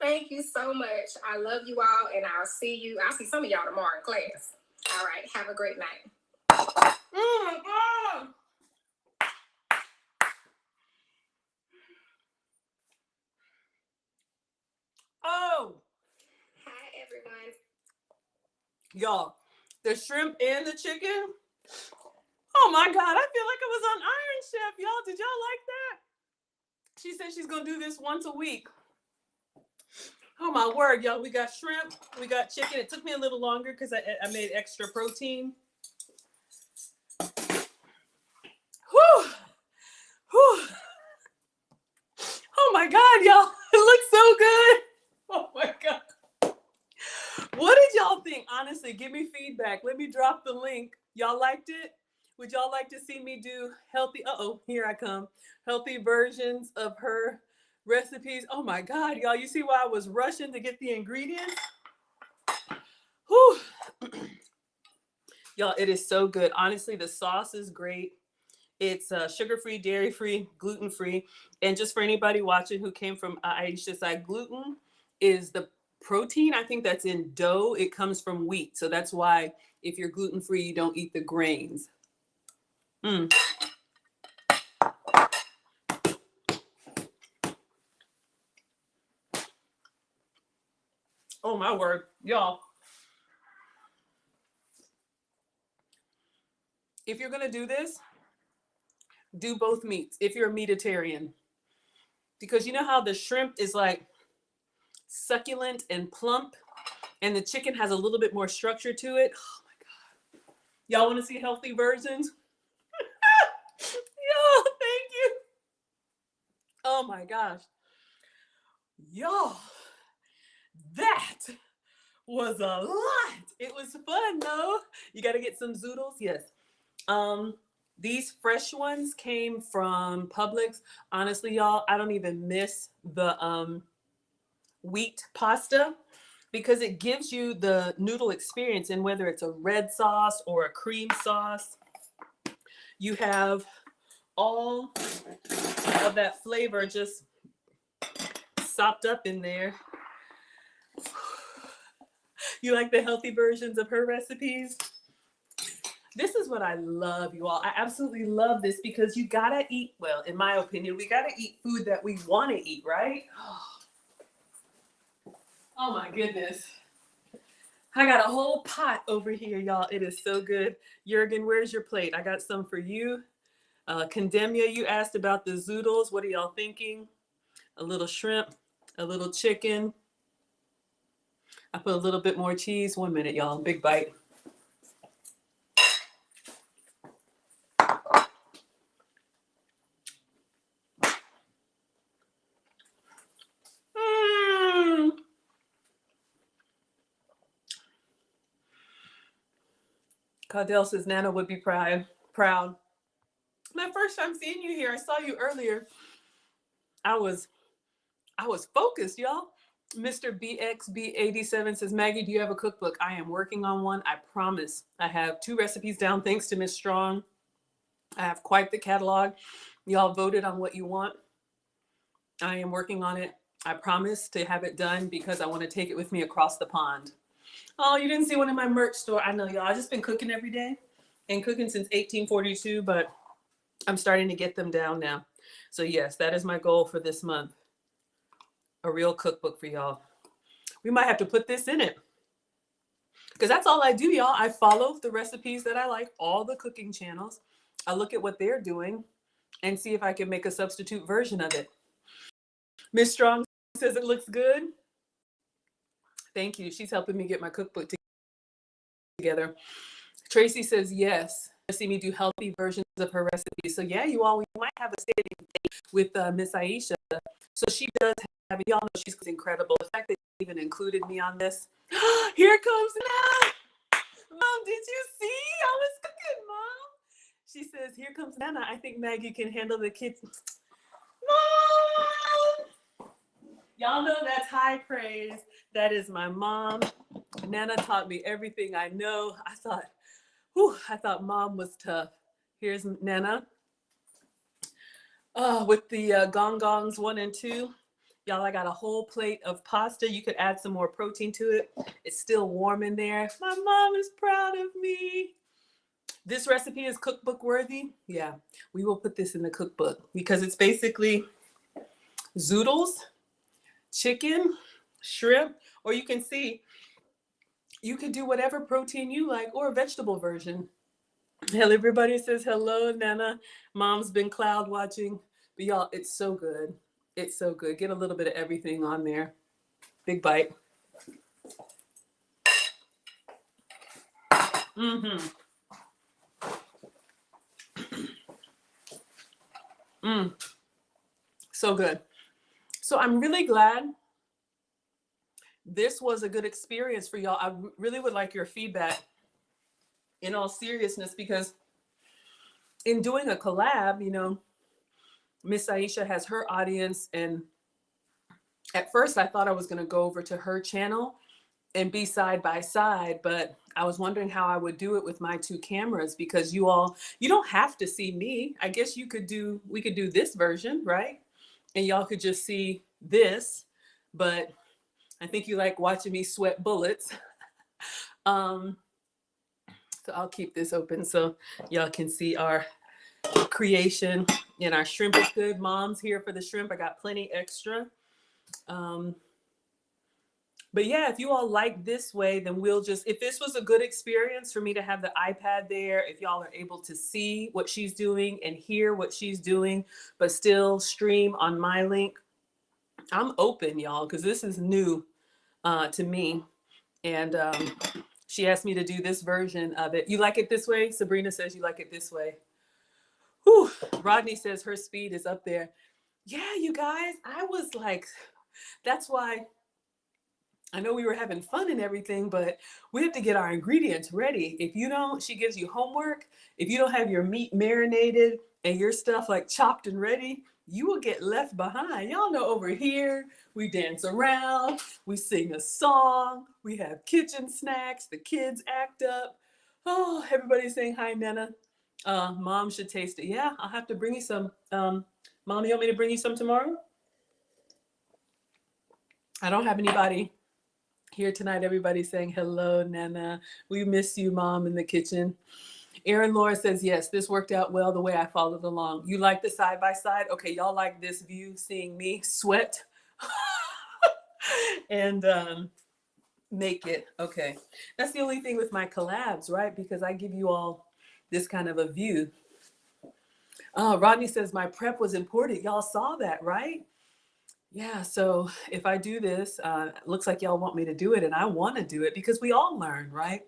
Thank you so much. I love you all, and I'll see some of y'all tomorrow in class. All right, have a great night. Oh my God. Oh, Hi, everyone. y'all, the shrimp and the chicken. Oh my God, I feel like I was on Iron Chef, y'all. Did y'all like that? She said she's gonna do this once a week. Oh my word, y'all. We got shrimp, we got chicken. It took me a little longer because I made extra protein. Whew. Whew. Oh my God, y'all. It looks so good. Oh my God. What did y'all think? Honestly, give me feedback. Let me drop the link. Y'all liked it? Would y'all like to see me do healthy, here I come, healthy versions of her recipes? Oh my God, y'all, you see why I was rushing to get the ingredients? Whew. Y'all, it is so good. Honestly, the sauce is great. It's sugar-free, dairy-free, gluten-free. And just for anybody watching who came from Aisha's side, gluten is the protein, I think, that's in dough. It comes from wheat. So that's why if you're gluten-free, you don't eat the grains. Mm. Oh my word, y'all. If you're gonna do this, do both meats if you're a meatitarian. Because you know how the shrimp is like succulent and plump, and the chicken has a little bit more structure to it. Oh my God. Y'all want to see healthy versions? Yo, thank you. Oh my gosh. Y'all, that was a lot. It was fun though. You got to get some zoodles. Yes. Um, these fresh ones came from Publix. Honestly, y'all, I don't even miss the wheat pasta because it gives you the noodle experience. And whether it's a red sauce or a cream sauce, you have all of that flavor just sopped up in there. You like the healthy versions of her recipes? This is what I love, you all. I absolutely love this because you gotta eat, well, in my opinion, we gotta eat food that we wanna eat, right? Oh my goodness. I got a whole pot over here, y'all. It is so good. Jurgen, where's your plate? I got some for you. Condemnia, you asked about the zoodles. What are y'all thinking? A little shrimp, a little chicken. I put a little bit more cheese. 1 minute, y'all. Big bite. Caudell says Nana would be proud. My first time seeing you here, I saw you earlier. I was focused, y'all. Mr. BXB87 says, Maggie, do you have a cookbook? I am working on one. I promise. I have 2 recipes down thanks to Miss Strong. I have quite the catalog. Y'all voted on what you want. I am working on it. I promise to have it done because I want to take it with me across the pond. Oh, you didn't see one in my merch store. I know, y'all. I've just been cooking every day and cooking since 1842, but I'm starting to get them down now. So yes, that is my goal for this month. A real cookbook for y'all. We might have to put this in it because that's all I do, y'all. I follow the recipes that I like, all the cooking channels. I look at what they're doing and see if I can make a substitute version of it. Miss Strong says it looks good. Thank you. She's helping me get my cookbook together. Tracy says yes. See me do healthy versions of her recipes. So yeah, you all, we might have a standing date with Miss Aisha. So she does have, y'all know she's incredible. The fact that she even included me on this. Here comes Nana. Mom, did you see? I was cooking, Mom. She says, here comes Nana. I think Maggie can handle the kids. Mom! Y'all know that's high praise. That is my mom. Nana taught me everything I know. I thought Mom was tough. Here's Nana. With the gong gongs 1 and 2. Y'all, I got a whole plate of pasta. You could add some more protein to it. It's still warm in there. My mom is proud of me. This recipe is cookbook worthy. Yeah, we will put this in the cookbook because it's basically zoodles, chicken, shrimp, or you can see, you can do whatever protein you like or a vegetable version. Hello, everybody says hello, Nana. Mom's been cloud watching. But y'all, it's so good. It's so good. Get a little bit of everything on there. Big bite. Mm-hmm. So good. So I'm really glad this was a good experience for y'all. I really would like your feedback in all seriousness because in doing a collab, you know, Miss Aisha has her audience, and at first I thought I was going to go over to her channel and be side by side, but I was wondering how I would do it with my 2 cameras because you don't have to see me. I guess we could do this version, right? And y'all could just see this, but I think you like watching me sweat bullets. So I'll keep this open so y'all can see our creation. And our shrimp is good. Mom's here for the shrimp. I got plenty extra. But yeah, if you all like this way, then we'll just, if this was a good experience for me to have the iPad there, if y'all are able to see what she's doing and hear what she's doing, but still stream on my link, I'm open, y'all, because this is new to me. And she asked me to do this version of it. You like it this way? Sabrina says you like it this way. Whew. Rodney says her speed is up there. Yeah, you guys, I was like, that's why I know we were having fun and everything, but we have to get our ingredients ready. If you don't, she gives you homework. If you don't have your meat marinated and your stuff like chopped and ready, you will get left behind. Y'all know over here, we dance around, we sing a song, we have kitchen snacks, the kids act up. Oh, everybody's saying hi, Nana. Mom should taste it. Yeah, I'll have to bring you some. Mom, you want me to bring you some tomorrow? I don't have anybody here tonight. Everybody's saying hello, Nana. We miss you, Mom, in the kitchen. Erin Laura says, yes, this worked out well the way I followed along. You like the side by side? Okay, y'all like this view, seeing me sweat and make it. Okay, that's the only thing with my collabs, right? Because I give you all this kind of a view. Rodney says, my prep was important. Y'all saw that, right? Yeah, so if I do this, looks like y'all want me to do it, and I want to do it because we all learn, right?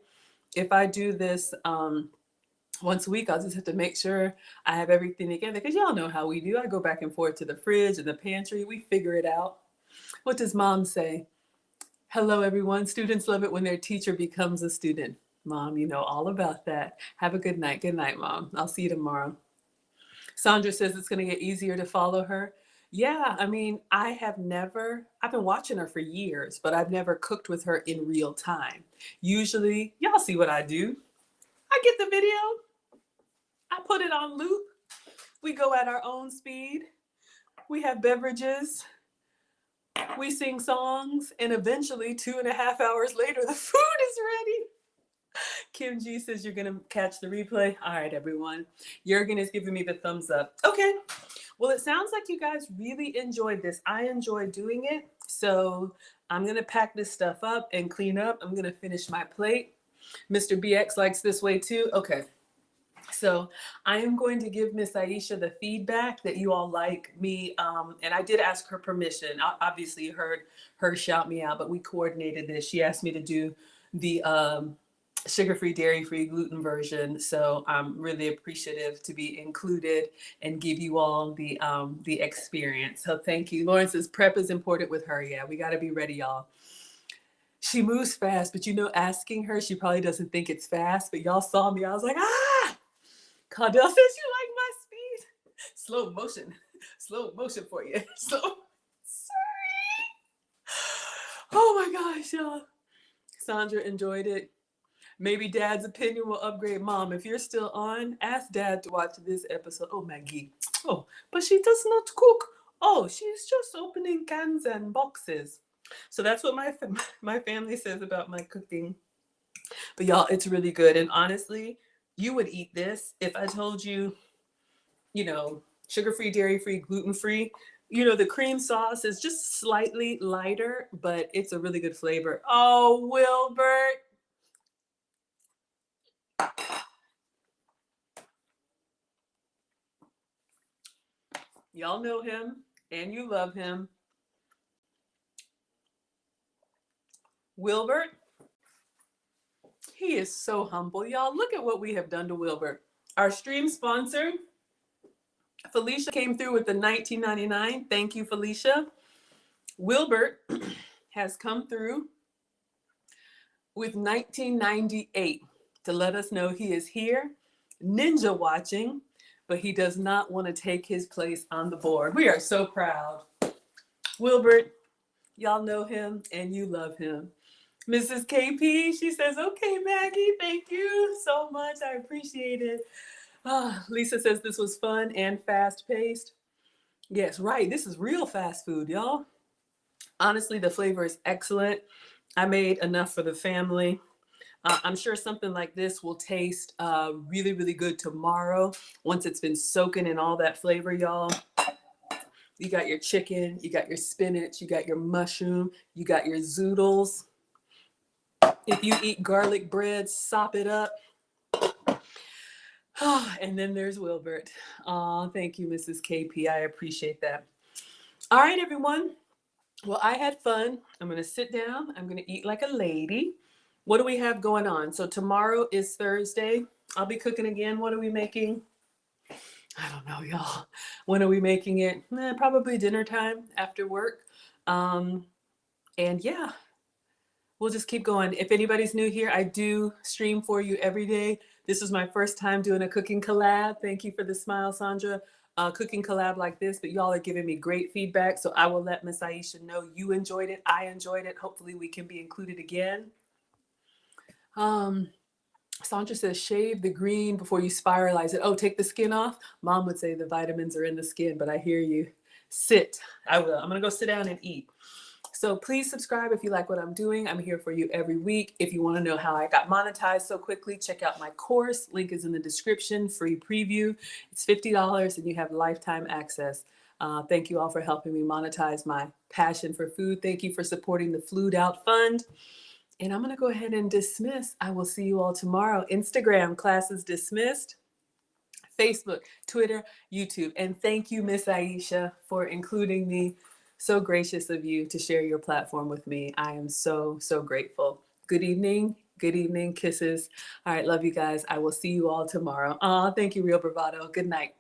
If I do this once a week, I'll just have to make sure I have everything together because y'all know how we do. I go back and forth to the fridge and the pantry. We figure it out. What does Mom say? Hello, everyone. Students love it when their teacher becomes a student. Mom, you know all about that. Have a good night. Good night, Mom. I'll see you tomorrow. Sandra says it's going to get easier to follow her. Yeah, I mean, I've been watching her for years, but I've never cooked with her in real time. Usually, y'all see what I do. I get the video, I put it on loop. We go at our own speed. We have beverages. We sing songs. And eventually, 2.5 hours later, the food is ready. Kim G says you're going to catch the replay. All right, everyone. Jurgen is giving me the thumbs up. Okay. Well, it sounds like you guys really enjoyed this. I enjoyed doing it. So I'm going to pack this stuff up and clean up. I'm going to finish my plate. Mr. BX likes this way too. Okay. So I am going to give Miss Aisha the feedback that you all like me. And I did ask her permission. I obviously heard her shout me out, but we coordinated this. She asked me to do the sugar-free, dairy-free, gluten version. So I'm really appreciative to be included and give you all the experience. So thank you. Lauren says prep is important with her. Yeah, we got to be ready, y'all. She moves fast, but you know, asking her, she probably doesn't think it's fast, but y'all saw me. I was like, ah! Cardell says you like my speed. Slow motion for you. So sorry. Oh my gosh, y'all. Sandra enjoyed it. Maybe Dad's opinion will upgrade Mom. If you're still on, ask Dad to watch this episode. Oh, Maggie. Oh, but she does not cook. Oh, she's just opening cans and boxes. So that's what my family says about my cooking. But y'all, it's really good. And honestly, you would eat this if I told you, you know, sugar-free, dairy-free, gluten-free. You know, the cream sauce is just slightly lighter, but it's a really good flavor. Oh, Wilbert. Y'all know him and you love him. Wilbert, he is so humble. Y'all, look at what we have done to Wilbert. Our stream sponsor, Felicia, came through with the $19.99. Thank you, Felicia. Wilbert has come through with $19.98 to let us know he is here, ninja watching, but he does not want to take his place on the board. We are so proud. Wilbert, y'all know him and you love him. Mrs. KP, she says, okay, Maggie, thank you so much. I appreciate it. Lisa says this was fun and fast-paced. Yes, right. This is real fast food, y'all. Honestly, the flavor is excellent. I made enough for the family. I'm sure something like this will taste really, really good tomorrow once it's been soaking in all that flavor, y'all. You got your chicken, you got your spinach, you got your mushroom, you got your zoodles. If you eat garlic bread, sop it up. And then there's Wilbert. Oh, thank you, Mrs. KP. I appreciate that. All right, everyone. Well, I had fun. I'm going to sit down. I'm going to eat like a lady. What do we have going on? So tomorrow is Thursday. I'll be cooking again. What are we making? I don't know, y'all. When are we making it? Probably dinner time after work. And yeah, we'll just keep going. If anybody's new here, I do stream for you every day. This is my first time doing a cooking collab. Thank you for the smile, Sandra. Cooking collab like this, but y'all are giving me great feedback. So I will let Miss Aisha know you enjoyed it. I enjoyed it. Hopefully we can be included again. Sandra says, shave the green before you spiralize it. Oh, take the skin off? Mom would say the vitamins are in the skin, but I hear you. Sit. I will. I'm going to go sit down and eat. So please subscribe if you like what I'm doing. I'm here for you every week. If you want to know how I got monetized so quickly, check out my course. Link is in the description, free preview. It's $50 and you have lifetime access. Thank you all for helping me monetize my passion for food. Thank you for supporting the Flued Out Fund. And I'm going to go ahead and dismiss. I will see you all tomorrow. Instagram, classes dismissed. Facebook, Twitter, YouTube. And thank you, Miss Aisha, for including me. So gracious of you to share your platform with me. I am so, so grateful. Good evening. Good evening. Kisses. All right. Love you guys. I will see you all tomorrow. Thank you, Real Bravado. Good night.